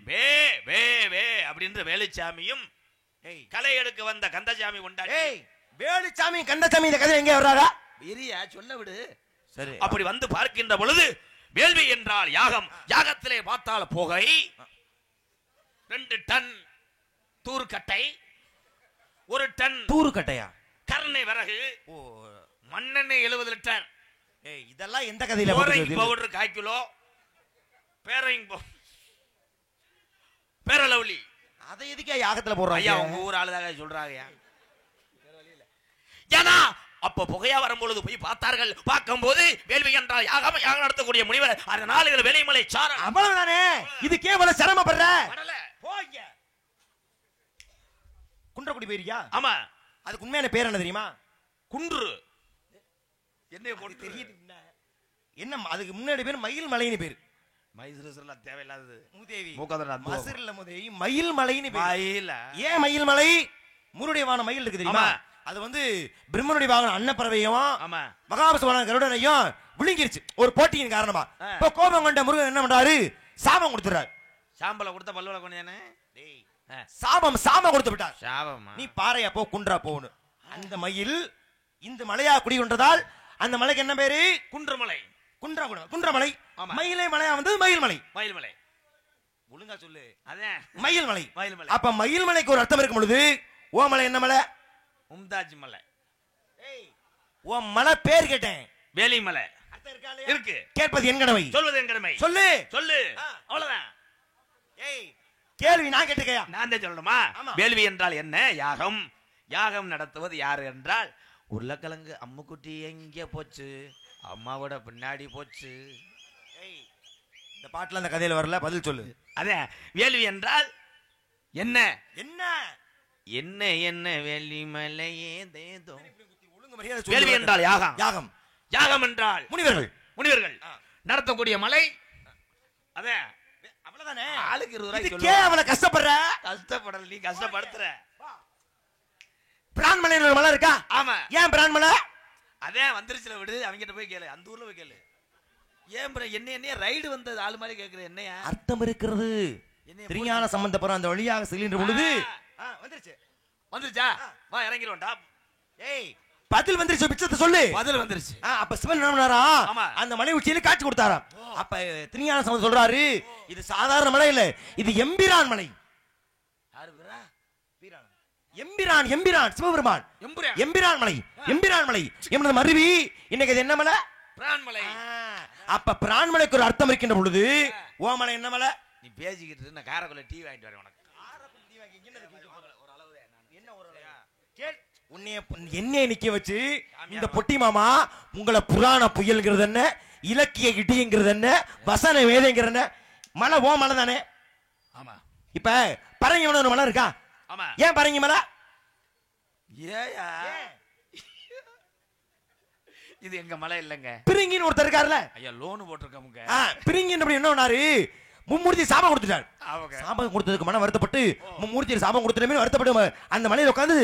வே வே வே அப்படின்ற வேலுச்சாமியும் களை எடுக்க வந்த கந்தசாமி உண்டாடி. வேலுச்சாமி கந்தசாமி இந்த கதை எங்க வர்றாரா? இரியா சொல்ல விடு. சரி. அப்படி வந்து பார்க்கின்ற பொழுது வேள்வி என்றால் யாகம். யாகத்திலே பார்த்தால் புகை, 2 டன் தூர்க்கட்டை, 1 டன் தூர்க்கட்டையா, கருணை விறகு, மண்ணெண்ணெய் 70 லிட்டர். இதெல்லாம் எந்த கதையில? பவுடர் 1/4 கிலோ, பேரலவுளி. அதை எதுக்கே யாகத்துல போடுறாங்க? ஐயா உங்க ஊர் ஆளுதாக சொல்றாங்க. ஏன்னா அப்ப புகையா வரும்பொழுது போய் பார்த்தார்கள். பார்க்கும்போது வேள்வி என்றால் யாகம், யாகம் நடத்தக்கூடிய முனிவர். அதனால இதுல வேலிமலை சாரல். அவ்வளவுதானே? இது கேவல சிரமப்படுற. போங்க. குன்றக்குடி போயிருக்கியா? ஆமா. அதுக்கு உண்மையான பேர் என்ன தெரியுமா? குன்று. என்ன போட்டு தெரியுது என்ன? அதுக்கு முன்னாடி பேர் மயில் மலைன்னு பேர். மைசூர்ல தேவையில்லாதது. மூதேவி மூக்கதன மசூர்ல மூதேவி மயில் மலைன்னு பேர். மயில். ஏன் மயில் மலை? முருடைய வான மயில் இருக்கு தெரியுமா? அது வந்து பிரம்மனுடைய வாகனம் அன்னப்பறவையும் ஆமா மகாபசுவான கருடனையும் விழுங்கிருச்சு ஒரு போட்டியின் காரணமா. இப்ப கோபம் கொண்ட முருகன் என்ன பண்றாரு? சாபம் கொடுத்துறாரு. சாம்பல கொடுத்த பல்வல கொண்டானே சாபம் கொடுத்து விட்டார். சாபமா? நீ பாறையா போ, குன்றா போன்னு. அந்த மயில் இந்த மலையா குடி கொண்டதால் அந்த மலைக்கு என்ன பேரு? குன்றமலை. குன்றமலை. மயிலே மலையா வந்து மயில்மலை. மயில்மலை ஒழுங்கா சொல்லு. அதான் மயில்மலை. மயில்மலை. அப்ப மயில்மலைக்கு ஒரு அர்த்தம் இருக்கும் பொழுது ஓ மலை என்ன மலை? மும்தாஜ் மலை. ஓ மலை பேர் கேட்டேன். வேலிமலை இருக்கு. கேட்பது என் கடமை, சொல்வது என் கடமை. சொல்லு சொல்லு. அவ்வளவுதான். ஏய் கேள்வி நான் கேட்டுக்கையா? நான் தான் சொல்லணுமா? வேள்வி என்றால் என்ன? யாகம். யாகம் நடத்துவது யாரு என்றால் உருளைக்கிழங்கு அம்முக்குட்டி எங்கே போச்சு? அம்மாவோட பின்னாடி போச்சு. இந்த பாட்டுல அந்த கதையில வரல, பதில் சொல்லு. அதே வேள்வி என்றால் என்ன? என்ன என்ன என்ன வேலிமலையே தேதோ. ஒழுங்கு மரியாதை வேள்வி என்றால் யாகம். யாகம். யாகம் என்றால் முனிவர்கள் நடத்தக்கூடிய மலை. அதே அவ்வளவுதானே. ஆளுக்கு 20 ரூபாய் இதுக்கே அவளை கஷ்டப்படுற? கஷ்டப்படல, நீ கஷ்டப்படுத்துற. பிரான்மலை ஒரு மலை இருக்கா? ஆமா. ஏன் பிரான்மலை? அதே வந்துருச்சுல விடு, அவங்கிட்ட போய் கேளு, அந்த ஊர்ல போய் கேளு. ஏன் என்ன ரைடு வந்தது ஆளு மாதிரி கேக்குற? என்னையா அர்த்தம் இருக்கிறது? திருஞான சம்பந்தபுரம் அந்த வழியாக செல்கின்ற பொழுது வந்துருச்சா? வா இறங்கிடுவோம். டாப். ஏய் பதில் வந்துருச்சு, பிச்சத்தை சொல்லு. பதில் வந்துருச்சு. அப்ப சிவன் என்ன பண்ணாரா? அந்த மலை உச்சியில காட்சி கொடுத்தாராம். அப்ப திருஞான சம்பந்தர் சொல்றாரு, இது சாதாரண மலை இல்ல, இது எம்பிரான் மலை. எம்பிரான் எம்பிரான் சிவபெருமான். எம்பிரான் மலை. எம்பிரான் மலை என்பது மருவி இன்னைக்கு இது என்ன மலை? பிரான்மலை. அப்ப பிரான்மலைக்கு ஒரு அர்த்தம் இருக்கின்ற பொழுது ஓ மலை என்ன மலை? நீ பேசிக்கிட்டு நான் காரக்குள்ள டீ வாங்கிட்டு வரேன் உனக்கு. என்ன நிக்க வச்சு இந்த பொட்டி மாமா உங்களை புராண புயல்ங்கிறது என்ன, இலக்கிய இடிங்கிறது என்ன, வசன வேதைங்கிறது என்ன? மலை ஓ மலை தானே. ஆமா. இப்ப பரங்கி ஒரு மலை இருக்கா? ஆமா. ஏன் பரங்கி மலை? ஏயா இது எங்க மலை இல்லங்க. பிரிங்கின்னு ஒருத்தர் இருக்காருல்ல ஐயா, லோன் போட்டிருக்கோமுங்க. பிரிங்கின்னு அப்படி என்ன பண்ணாரு? மும்மூர்த்தி சாபம் கொடுத்துட்டார். சாபம் கொடுத்ததுக்கு மன வருத்தப்பட்டு மும்மூர்த்தி சாபம் கொடுத்துமே வருத்தப்பட்டு அந்த மலையில உட்கார்ந்து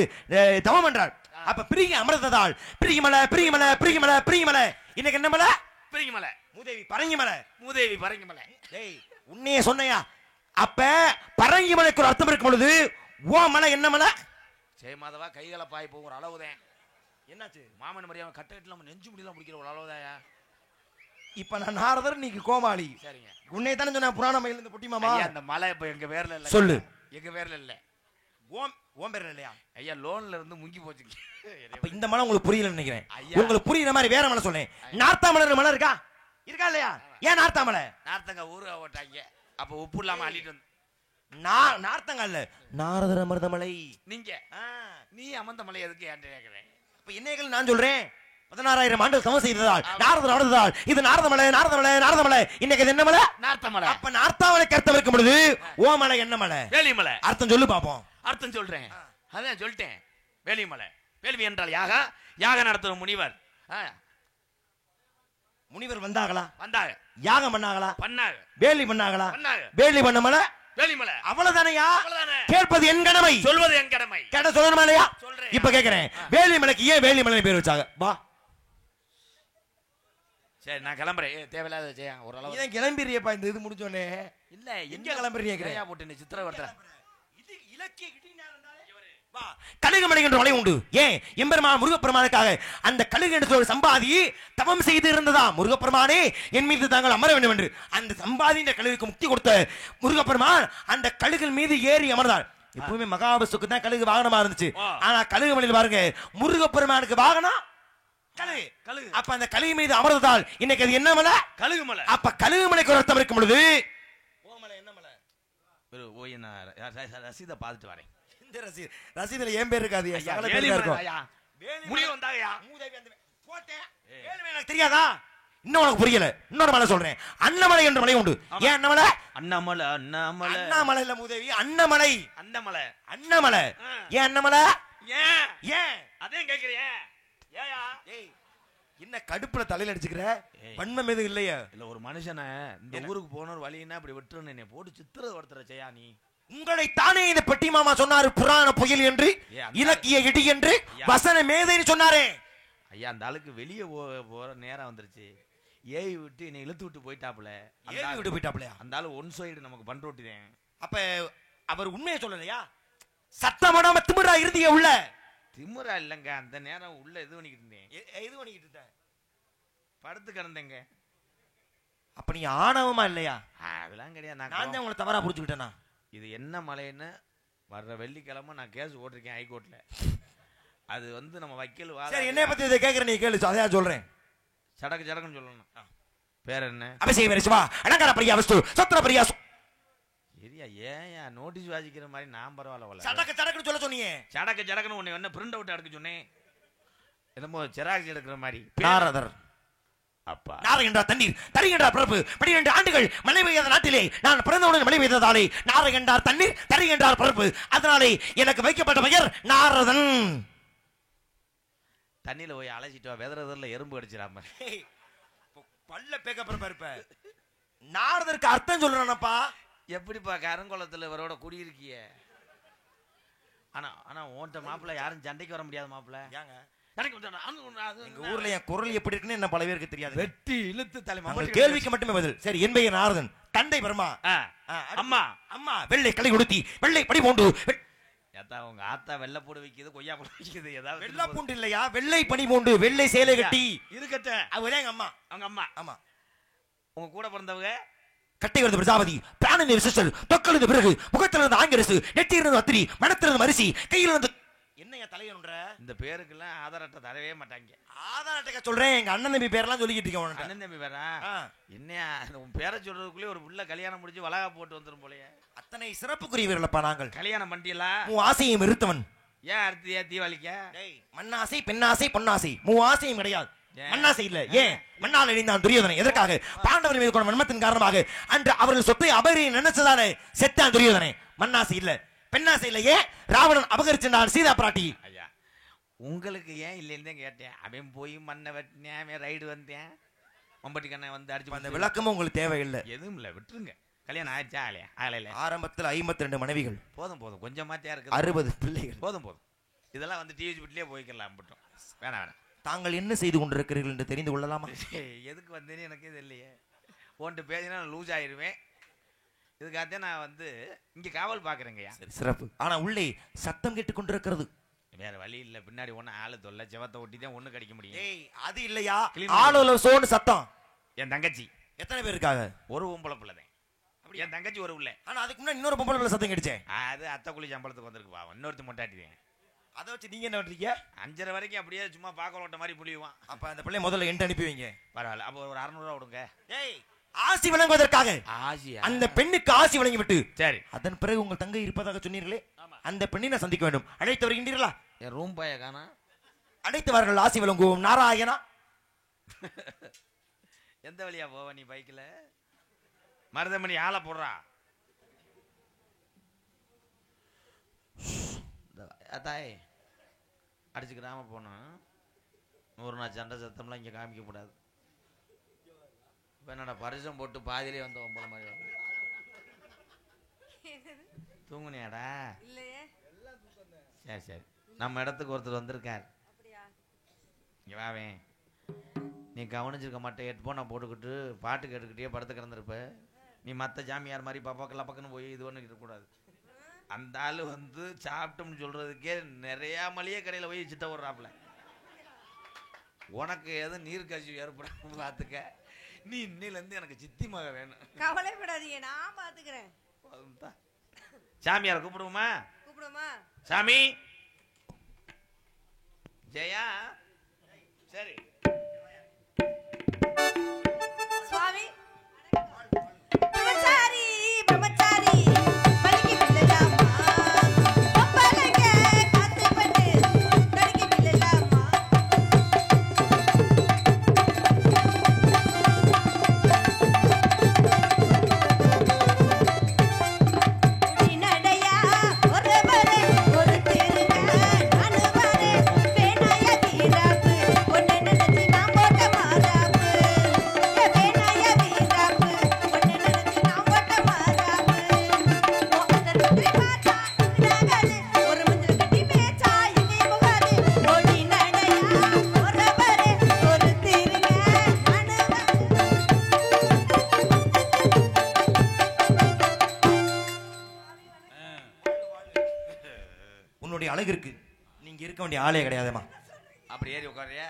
தவம் பண்றார். அப்ப பிரிங்கி அமர்ந்ததால் பிரிங்கி மலை பிரிங்கி மலை பிரிங்கி மலை பிரிங்கி மலை. இன்னைக்கு என்ன மலை? பிரிங்கி மலை. மூதேவி பரங்கி மலை. மூதேவி பரங்கி மலை. டேய் உன்னையே சொன்னையா? அப்ப பரங்கி மலைக்கு ஒரு அர்த்தம் இருக்கும் பொழுது ஓ மலை என்ன மலை? ஜெயமாதவா கைகளை பாய் போகிற அளவுதான். என்னாச்சு? மாமன் மரியாதை கட்டெல்லாம் நெஞ்சு முடியலாம் முடிக்கிற ஒரு அளவுதாயா. இப்ப நான் நாரதர், நீங்க கோமாளி. சரிங்க. உன்னை தானே சொன்ன புராண மயில் இந்த பொட்டி மாமா. அந்த மலை இப்ப எங்க பேர்ல இல்ல. சொல்லு. எங்க பேர்ல இல்ல. ஓம் பேர்ல இல்லையா? ஐயா லோன்ல இருந்து முங்கி போச்சு. அப்ப இந்த மலை உங்களுக்கு புரியலன்னு நினைக்கிறேன். உங்களுக்கு புரியுற மாதிரி வேற மலை சொல்றேன். நார்த்தாமலை மலை இருக்கா? இருக்கா இல்லையா? ஏன் நார்த்தாமலை? நார்த்தங்க ஊருகா ஓட்டாங்க. அப்ப உப்பு இல்லாம அள்ளிட்டு வந்து நார்த்தங்க இல்ல, நாரதர் அமர்ந்த மலை. நீ அமர்ந்த மலை எதுக்கு ஏன் கேக்குறேன்? இப்ப என்னைகள் நான் சொல்றேன் 16,000 ஆண்டு தவம் செய்ததால் நாரதர் அமர்ந்ததால் இது நாரதமலை நாரதமலை நாரதமலை. இன்னைக்கு இது என்ன மலை? நார்த்தமலை. அப்ப நார்த்தாமலைக்கு அர்த்தம் இருக்கும் பொழுது ஓ மலை என்ன மலை? வேலிமலை. அர்த்தம் சொல்லு பாப்போம். அர்த்தம் சொல்றேன். அதான் சொல்லிட்டேன். வேலிமலை. வேள்வி என்றால் யாக. யாக நடத்தும் முனிவர். முனிவர் வந்தாங்களா? வந்தாங்க. யாகம் பண்ணாங்களா? பண்ணாங்க. வேலி பண்ணாங்களா? பண்ணாங்க. வேலி பண்ண மலை வேலிமலை. அவ்வளவுதானையா? கேட்பது என் கடமை, சொல்வது என் கடமை. கேட்ட சொல்லணுமா இல்லையா? சொல்றேன். இப்ப கேக்குறேன், வேலிமலைக்கு ஏன் வேலிமலை பேர் வச்சாங்க? வா சரி நான் கிளம்புறேன். தேவையில்லாத செய்ய ஒரு அளவு. ஏன் கிளம்பிறியப்பா? இந்த இது முடிஞ்சோனே இல்ல எங்க கிளம்புறீங்க? கேயா போட்டு நீ சித்திரவர்த்தற. இது இலக்கிய வா கழுகுமலை என்ற மலை உண்டு. ஏன்? எம்பெருமான் முருகப்பெருமானுக்காக அந்த கழுகு என்ற ஒரு சம்பாதி தவம் செய்து இருந்ததா. முருகப்பெருமானே என் மீது தாங்கள் அமர வேண்டும் என்று அந்த சம்பாதி என்ற கழுகுக்கு முக்தி கொடுத்த முருகப்பெருமான் அந்த கழுகில் மீது ஏறி அமர்ந்தார். எப்பவுமே மகாபசுக்கு தான் கழுகு வாகனமா இருந்துச்சு. ஆனா கழுகுமலையில் பாருங்க முருகப்பெருமானுக்கு வாகனம் கழுகு. கழுகு. அப்ப அந்த கழுகு மீது அமர்ந்ததால் இன்னைக்கு அது என்ன மலை? கழுகுமலை. அப்ப கழுகுமலைக்கு ஒரு அர்த்தம் இருக்கும் பொழுது ஓமலை என்ன மலை? ஓய் நான் ரசீதை பார்த்துட்டு வரேன். இந்த ரசீதுல ஏன் பேர் இருக்காது? எனக்கு தெரியாதா? இன்னும் உனக்கு புரியல. இன்னொரு மலை சொல்றேன். அன்னமலை என்ற மலை உண்டு. ஏன் அன்னமலை? அண்ணாமலை. அண்ணாமலை. அண்ணாமலை இல்ல மூதேவி, அன்னமலை. அண்ணமலை. அன்னமலை. ஏன் அன்னமலை? ஏன் ஏன் அதையும் கேக்குறியே? ஏயா என்ன கடுப்புல தலையில அடிச்சுக்கிற? பண்பம் எதுவும் இல்லையா? இல்ல ஒரு மனுஷனை இந்த ஊருக்கு போன ஒரு வழின்னா இப்படி விட்டுருன்னு என்னை போட்டு சித்திர ஒருத்தர செய்யா. நீ உங்களை தானே இந்த பெட்டி மாமா சொன்னாரு புராண புயல் என்று, இலக்கிய இடி என்று, வசன மேதைன்னு சொன்னாரே. ஐயா அந்த ஆளுக்கு வெளியே போற நேரம் வந்துருச்சு. ஏய் விட்டு என்னை இழுத்து விட்டு போயிட்டாப்புல. ஏய் விட்டு போயிட்டாப்புலையா? அந்த ஆளு ஒன் சைடு நமக்கு பண்றோட்டிதேன். அப்ப அவர் உண்மையை சொல்லலையா? சத்தமடாம திமிரா இருந்தீங்க உள்ள. திமிரா இல்லங்க, அந்த நேரம் உள்ள இது பண்ணிக்கிட்டு இருந்தேன். இது பண்ணிக்கிட்டு இருந்தேன், படுத்து கிடந்தேங்க. அப்ப நீ ஆணவமா இல்லையா? அதெல்லாம் கிடையாது. நான் தான் உங்களை தவறா புரிஞ்சுக்கிட்டேனா? இது என்ன மலைன்னு வர்ற வெள்ளிக்கிழமை நான் கேஸ் ஓட்டிருக்கேன் ஹைகோர்ட்ல. அது வந்து நம்ம வக்கீல் சரி, என்னைய பத்தி இதை கேட்கற நீ கேளு, அதையா சொல்றேன். சடக்கு சடக்குன்னு சொல்லணும். பேர் என்ன? அபிஷேக வரிசுவா அலங்கார பிரியா வஸ்து சத்திர பிரியா. சரியா? ஏன் நோட்டீஸ் வாசிக்கிற மாதிரி நான் பரவாயில்ல. சடக்கு சடக்குன்னு சொல்ல சொன்னீங்க. சடக்கு சடக்குன்னு உன்னை என்ன பிரிண்ட் அவுட் எடுக்க சொன்னேன். என்னமோ ஜெராக்ஸ் எடுக்கிற மாதிரி. நாரதர் அப்பா நாரை என்றார் தண்ணீர், தரி என்றார் பிறப்பு, 12 ஆண்டுகள் மழை பெய்யாத நாட்டிலே நான் பிறந்தவுடன் மழை பெய்ததாலே நாரை என்றார் தண்ணீர், தரி என்றார் பிறப்பு. அதனாலே எனக்கு வைக்கப்பட்ட பெயர் நாரதன். தண்ணியில போய் அழைச்சிட்டு வா, வெதறதுல எறும்பு கடிச்சிடாம. பல்ல பேக்க பிறப்ப நாரதருக்கு அர்த்தம் சொல்றானப்பா. எப்படிப்பா கருங்குளத்துல இவரோட குடியிருக்கிய? ஆனா உன்ட்ட மாப்பிள்ள யாரும் சண்டைக்கு வர முடியாது மாப்பிள்ள. ஏங்க எங்க ஊர்ல என் குரல் எப்படி இருக்குன்னு என்ன பல பேருக்கு தெரியாது. வெட்டி இழுத்து தலைமை கேள்விக்கு மட்டுமே பதில். சரி, என் பெயர் நாரதன், தந்தை பரமா, அம்மா அம்மா வெள்ளை களை உடுத்தி வெள்ளை படி பூண்டு. உங்க ஆத்தா வெள்ளை பூண்டு வைக்குது, கொய்யா பூண்டு வைக்குது, ஏதாவது வெள்ளை பூண்டு இல்லையா, வெள்ளை பனி பூண்டு, வெள்ளை சேலை கட்டி இருக்கட்ட. அவரே எங்க அம்மா. அவங்க அம்மா. ஆமா. உங்க கூட பிறந்தவங்க கட்டை வருது பிரஜாபதி, பிராணன் விசிஷ்டர், தொக்கல் இருந்து பிறகு, முகத்தில் இருந்து ஆங்கிரசு, நெற்றியில் இருந்து அத்திரி, மனத்தில் இருந்து அரிசி, கையில் இருந்து என்னைய தலையன்ற. இந்த பேருக்கெல்லாம் ஆதார் அட்டை தரவே மாட்டாங்க. ஆதார் அட்டை சொல்றேன், எங்க அண்ணன் தம்பி பேரெல்லாம் சொல்லிக்கிட்டு இருக்கேன். அண்ணன் தம்பி பேரா? என்னையா உன் பேரை சொல்றதுக்குள்ளே ஒரு புள்ள கல்யாணம் முடிச்சு வளகா போட்டு வந்துடும் போலயே. அத்தனை சிறப்புக்குரியவர்களப்பா நாங்கள். கல்யாணம் பண்ணியலா? உன் ஆசையும் இருத்தவன். ஏன் அர்த்தியா தீபாவளிக்க? மண்ணாசை பெண்ணாசை பொன்னாசை மூ ஆசையும் கிடையாது. மண்ணாசை இல்ல. ஏன் மண்ணால் அழிந்தான் துரியோதனை? எதற்காக? பாண்டவர் மீது கொண்ட வன்மத்தின் காரணமாக அன்று அவர்கள் சொத்தை அபகரி நினைச்சதானே செத்தான் துரியோதனை. மண்ணாசை இல்ல, பெண்ணாசை இல்ல. ஏன் ராவணன் அபகரிச்சிருந்தான் சீதா பிராட்டி. ஐயா உங்களுக்கு ஏன் இல்லைன்னு கேட்டேன். அவன் போய் மண்ணை வெட்டினேன், ரைடு வந்தேன், மம்பட்டி கண்ணை வந்து அடிச்சு. அந்த விளக்கமும் உங்களுக்கு தேவையில்லை. எதுவும் இல்லை, விட்டுருங்க. கல்யாணம் ஆயிடுச்சா? ஆகலையில. ஆரம்பத்தில் 52 மனைவிகள். போதும் கொஞ்சம் மாத்தியா இருக்கு. 60 பிள்ளைகள். போதும் இதெல்லாம் வந்து டிவி வீட்லயே போய்க்கலாம். மட்டும் வேணாம். தாங்கள் என்ன செய்து கொண்டிருக்கிறீர்கள் என்று தெரிந்து கொள்ளலாமா? எதுக்கு வந்தேன்னு எனக்கு இது இல்லையே. ஒன்று பேசினா லூஸ் ஆயிடுவேன். இதுக்காகத்தான் நான் வந்து இங்க காவல் பாக்குறேங்கய்யா. சிறப்பு. ஆனா உள்ளே சத்தம் கேட்டுக் கொண்டிருக்கிறது. வேற வழி இல்ல, பின்னாடி ஒண்ணு ஆளு தொல்லை, செவத்தை ஒட்டி தான் ஒண்ணு கடிக்க முடியும். அது இல்லையா, ஆளோல சோன்னு சத்தம். என் தங்கச்சி. எத்தனை பேர் இருக்காங்க? ஒரு பொம்பளை பிள்ளைதான். என் தங்கச்சி ஒரு உள்ள. ஆனா அதுக்கு முன்னாடி இன்னொரு பொம்பளை பிள்ளை சத்தம் கிடைச்சேன். அது அத்தை குழி சம்பளத்துக்கு வந்திருக்கு பாவம். இன்னொருத்தி மொட்டாட்டிதான். அதை வச்சு நீங்க என்ன பண்றீங்க? 5:30 வரைக்கும் அப்படியே சும்மா பார்க்க ஓட்ட மாதிரி புளியுவான். அப்ப அந்த பிள்ளை முதல்ல என்கிட்ட அனுப்பி வைங்க. பரவாயில்ல, அப்போ ஒரு 600 ரூபா கொடுங்க. ஆசி வழங்குவதற்காக. ஆசியா? அந்த பெண்ணுக்கு ஆசி வழங்கி விட்டு சரி, அதன் பிறகு உங்கள் தங்கை இருப்பதாக சொன்னீர்களே, அந்த பெண்ணை நான் சந்திக்க வேண்டும். அழைத்து வருகின்றீர்களா? என் ரூம் பாய காணா. அழைத்து வார்கள், ஆசி வழங்குவோம். நாராயணா. எந்த வழியா போவ நீ பைக்ல? மருதமணி ஆளை போடுறா. தாய் அடிச்சுக்கிறாம போனோம். 100 நாள் சண்டை சத்தம்லாம் இங்கே காமிக்க கூடாது. இப்போ என்னடா பரிசம் போட்டு பாதியிலே வந்த ஒம்பளை மாதிரி தூங்குனியாடா? சரி சரி, நம்ம இடத்துக்கு ஒருத்தர் வந்திருக்கார். இங்கே வாவேன். நீ கவனிச்சிருக்க மாட்டேன், ஹெட்ஃபோனை போட்டுக்கிட்டு பாட்டு கேட்டுக்கிட்டே படுத்து கிடந்திருப்ப. நீ மற்ற ஜாமியார் மாதிரி பப்பாக்கெல்லாம் பக்கன்னு போய் இது ஒன்று இருக்கக்கூடாது. அந்த ஆள் வந்து சாப்பிட்டோம்னு சொல்றதுக்கே நிறையா மளிகை கடையில் போய் சிட்ட விடுறாப்புல. உனக்கு எதுவும் நீர் கசிவு ஏற்படாம பார்த்துக்க. நீ இன்னிலேருந்து எனக்கு சித்தி மக வேணும். கவலைப்படாதீங்க, நான் பார்த்துக்கிறேன். சாமியார் கூப்பிடுவோமா? சாமி ஜெயா. சரி சுவாமி. பிரம்மச்சாரி பிரம்மச்சாரி பலிக்கு வில்லலாமா, பொம்பளைங்க காத்து பண்ணு தடிக்கு வில்லலாமா. நடையா ஒரு வரை ஒரு திருங்க நானு வரேன் வேணாயா தீராப்பு ஒன்னு அழகு இருக்கு. நீங்க இருக்க வேண்டிய ஆளே கிடையாதுமா. அப்படி ஏறி உட்காரியா?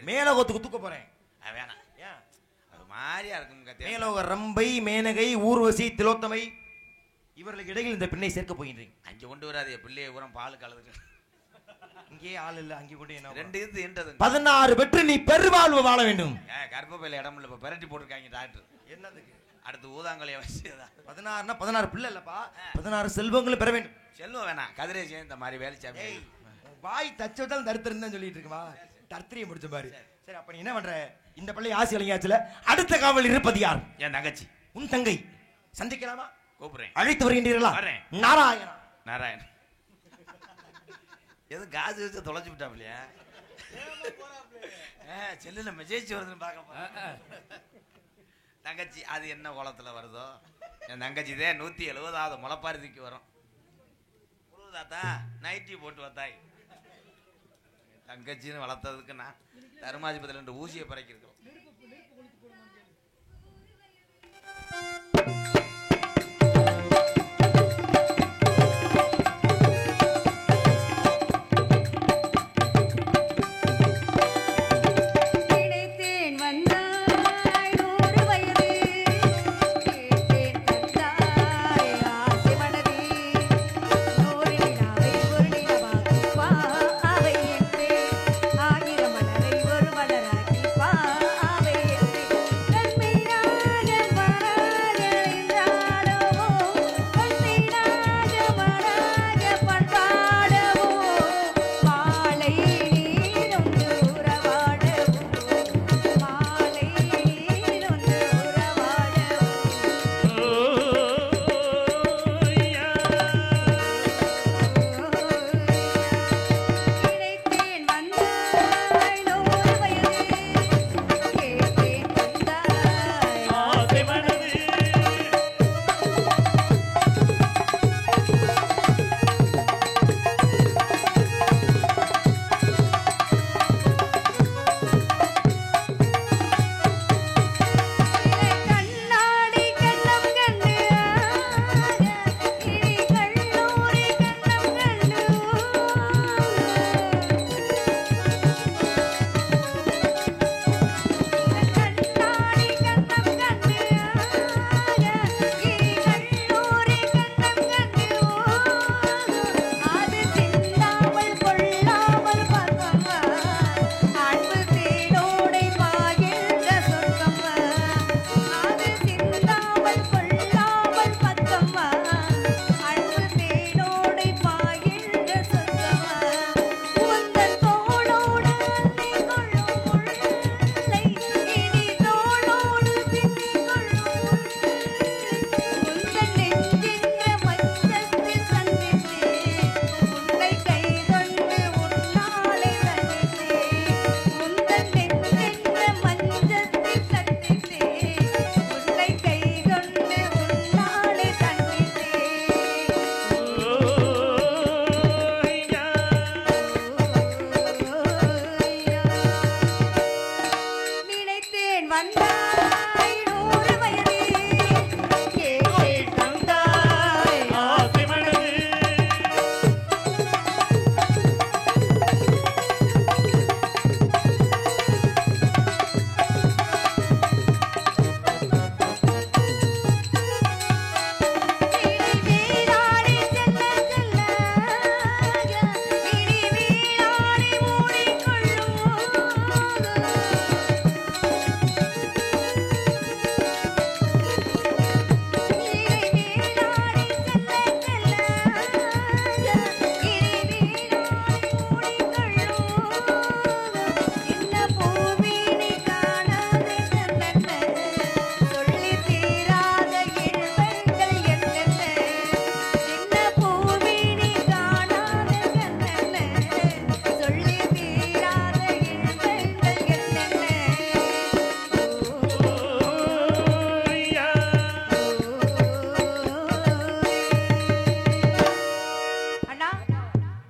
மேலோகத்துக்கு தூக்க போறேன். வேணாம், அது மாதிரியா இருக்கும். மேலோக ரம்பை, மேனகை, ஊர்வசி, திலோத்தமை இவர்களுக்கு இடையில் இந்த பெண்ணை சேர்க்க போகின்றேன். அங்கே கொண்டு வராது பிள்ளைய ஊரம் பால் கலந்து. இங்கே ஆள் இல்ல, அங்கே கொண்டு என்ன 2 இது என்றது 16 பெற்று நீ பெருவாழ்வு வாழ வேண்டும். கர்ப்பப்பையில இடம் இல்ல, இப்ப பெரட்டி போட்டிருக்காங்க டாக்டர். என்னதுக்கு? அடுத்து ஊதாங்கலைய வச்சுதான் 16னா 16 பிள்ளை இல்லப்பா, 16 செல்வங்களும் பெற வேண்டும். செல்வம் வேணாம், கதிரேசன் இந்த மாதிரி வேலைச்சாமி. வாய் தச்சு விட்டாலும் தருத்திருந்தான் சொல்லிட்டு இருக்குமா, தர்த்திரியை முடிச்ச மாதிரி. சரி, அப்ப நீ என்ன பண்ற? இந்த பிள்ளை ஆசி அலையாச்சுல அடுத்த காவல் இருப்பது யார்? என் தங்கச்சி. உன் தங்கை. சந்திக்கலாமா? கூப்பிடுறேன். அழைத்து வருகின்றீர்களா? வரேன். நாராயணா. நாராயண் எது காசு வச்சு தொலைச்சு விட்டாப்லையா? செல்லுல மெசேஜ் வருதுன்னு பார்க்க. தங்கச்சி அது என்ன குளத்துல வருதோ, என் தங்கச்சி இதே 170வது முளைப்பாரிக்கு வரும். தாத்தா நைட்டி போட்டு வந்தாய். தங்கச்சின்னு வளர்த்ததுக்கு நான் தருமாதிபதியில் 2 ஊசியை பறக்கிருக்கோம்.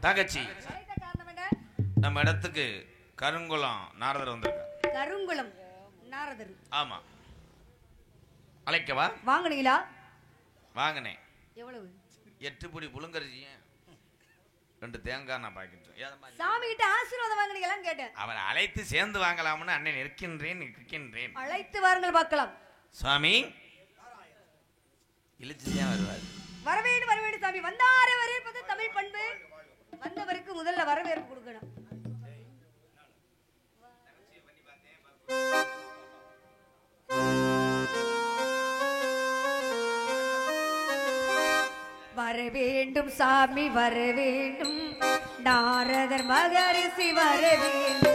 தங்கச்சி நம்ம இடத்துக்கு கருங்குளம் நாரதர் வந்திருக்கார். கருங்குளம் நாரதர்? ஆமா. அழைக்கவா? வாங்குனீங்களா? வாங்கினேன். எவ்வளவு? 8 புடி புழுங்கரிசியும் 2 தேங்காய் நான் பாக்கிட்டு சாமி கிட்ட ஆசீர்வாதம் வாங்குனீங்களான்னு கேட்டேன். அவரை அழைத்து சேர்ந்து வாங்கலாம்னு அண்ணன் இருக்கின்றேன். அழைத்து வாருங்கள் பார்க்கலாம். சுவாமி இழுச்சுதான் வருவார். வரவேண்டு வரவேண்டு சாமி. வந்தாரை வரவேற்பது தமிழ் பண்பு. வந்தவருக்கு முதல்ல வரவேற்பு கொடுக்கணும். வரவேண்டும் சாமி வரவேண்டும், நாரதர் மகரிஷி வரவேண்டும்.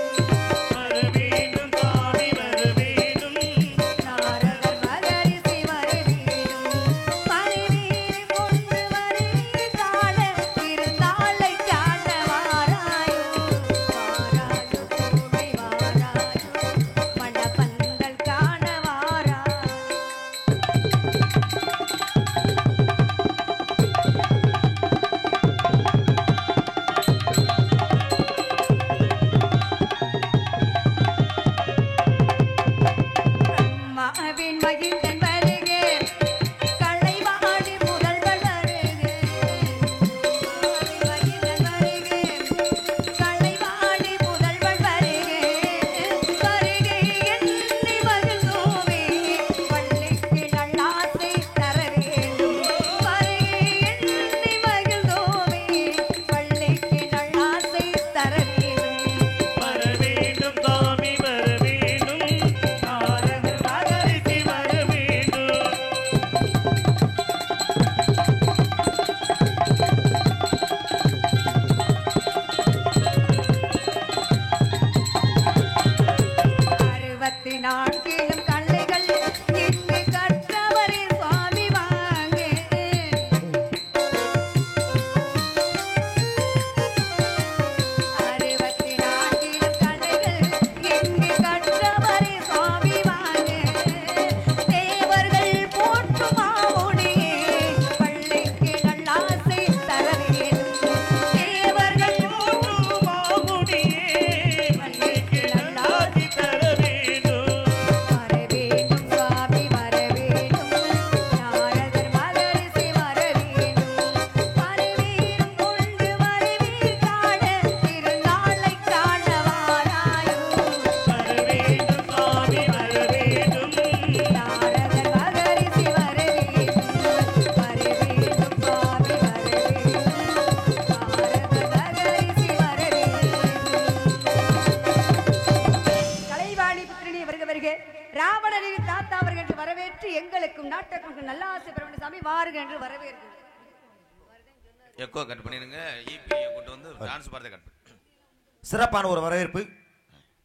சிறப்பான ஒரு வரவேற்பு.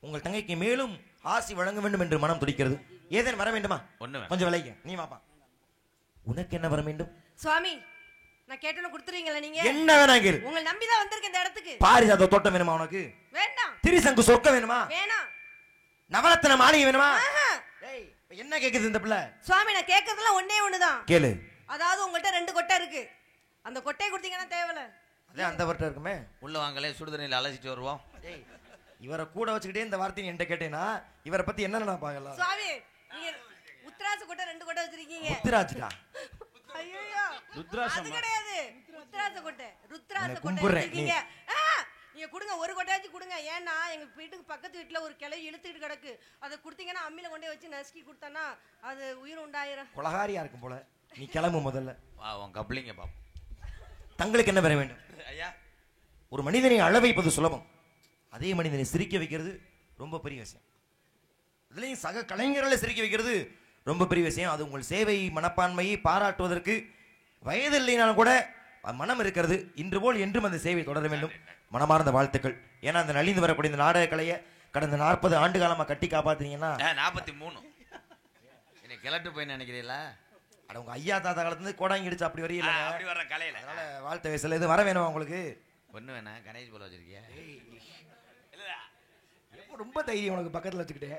உங்கள் தங்கைக்கு மேலும் ஆசி வழங்க வேண்டும் என்று மனம் துடிக்கிறது. ஏதேனும் வர வேண்டுமா? கொஞ்சம் விளைங்க. நீ வாப்பா. உனக்கு என்ன வர வேண்டும்? சுவாமி, நான் கேட்டன கொடுத்துறீங்களா நீங்க? என்ன வேணாங்க? உங்களை நம்பி தான் வந்திருக்கேன் இந்த இடத்துக்கு. பாரிஜாத தோட்டம் வேணுமா உனக்கு? வேண்டாம். திரிசங்கு சொர்க்கம் வேணுமா? வேணாம். நவரத்ன மாளிகை வேணுமா? டேய், என்ன கேக்குது இந்த பிள்ளை? சுவாமி, நான் கேக்குறதுல ஒண்ணே ஒண்ணுதான். கேளு. அதாவது உங்கள்ட்ட 2 கொட்டை இருக்கு. அந்த கொட்டையை கொடுத்தீங்கன்னா தேவல. அதே அந்த வர்ட்ட இருக்குமே. உள்ள வாங்களே, சுடுதண்ணில அலசிட்டு வருவோம். டேய், இவரை கூட வச்சுக்கிட்டே இந்த வார்த்தையை என்கிட்ட கேட்டேனா இவரை பத்தி என்ன நினைப்பாங்களா? சுவாமி, நீங்க உத்ராச கொட்டை 2 கொட்டை வச்சிருக்கீங்க. உத்ராஜடா. ஐயோ, ருத்ராசம். அது கிடையாது. உத்ராச கொட்டை. ருத்ராச கொட்டை வச்சிருக்கீங்க. நீங்க கொடுங்க, ஒரு கொட்டையாச்சும் கொடுங்க. ஏன்னா எங்க வீட்டுக்கு பக்கத்து வீட்டுல ஒரு கிளை இழுத்துட்டு கிடக்கு. அதை கொடுத்தீங்கன்னா அம்மியில கொண்டே வச்சு நசுக்கி கொடுத்தானா அது உயிர் உண்டாயிரும். கொலகாரியா இருக்கும் போல. நீ கிளம்பு முதல்ல. வா, உன் கப்ளிங்க பாப்போம். தங்களுக்கு என்ன பெற வேண்டும்? ஐயா, ஒரு மனிதனை அழ வைப்பது சுலபம், அதே மனிதனை சிரிக்க வைக்கிறது ரொம்ப பெரிய விஷயம். இதுலயும் சக கலைஞர்களை சிரிக்க வைக்கிறது ரொம்ப பெரிய விஷயம். அது உங்கள் சேவை மனப்பான்மையை பாராட்டுவதற்கு வயது இல்லைனாலும் கூட மனம் இருக்கிறது. இன்று போல் என்றும் அந்த சேவை தொடர வேண்டும். மனமார்ந்த வாழ்த்துக்கள். ஏன்னா அந்த நலிந்து வரக்கூடிய இந்த நாடக கலையை கடந்த 40 ஆண்டு காலமா கட்டி காப்பாத்துறீங்கன்னா 43 என்னை கிளட்டு போய் நினைக்கிறீங்களா? அட உங்க ஐயா தாத்தா காலத்துல இருந்து கோடாங்கி அடிச்சு அப்படி வரையில அப்படி வர்ற கலையில. அதனால வாழ்த்து வயசுல இது வர வேணுமா உங்களுக்கு? ஒண்ணு வேணா கணேஷ் போல வச்சிருக்கியா? ரொம்ப தைரியம் உனக்கு பக்கத்துல வச்சுக்கிட்டே.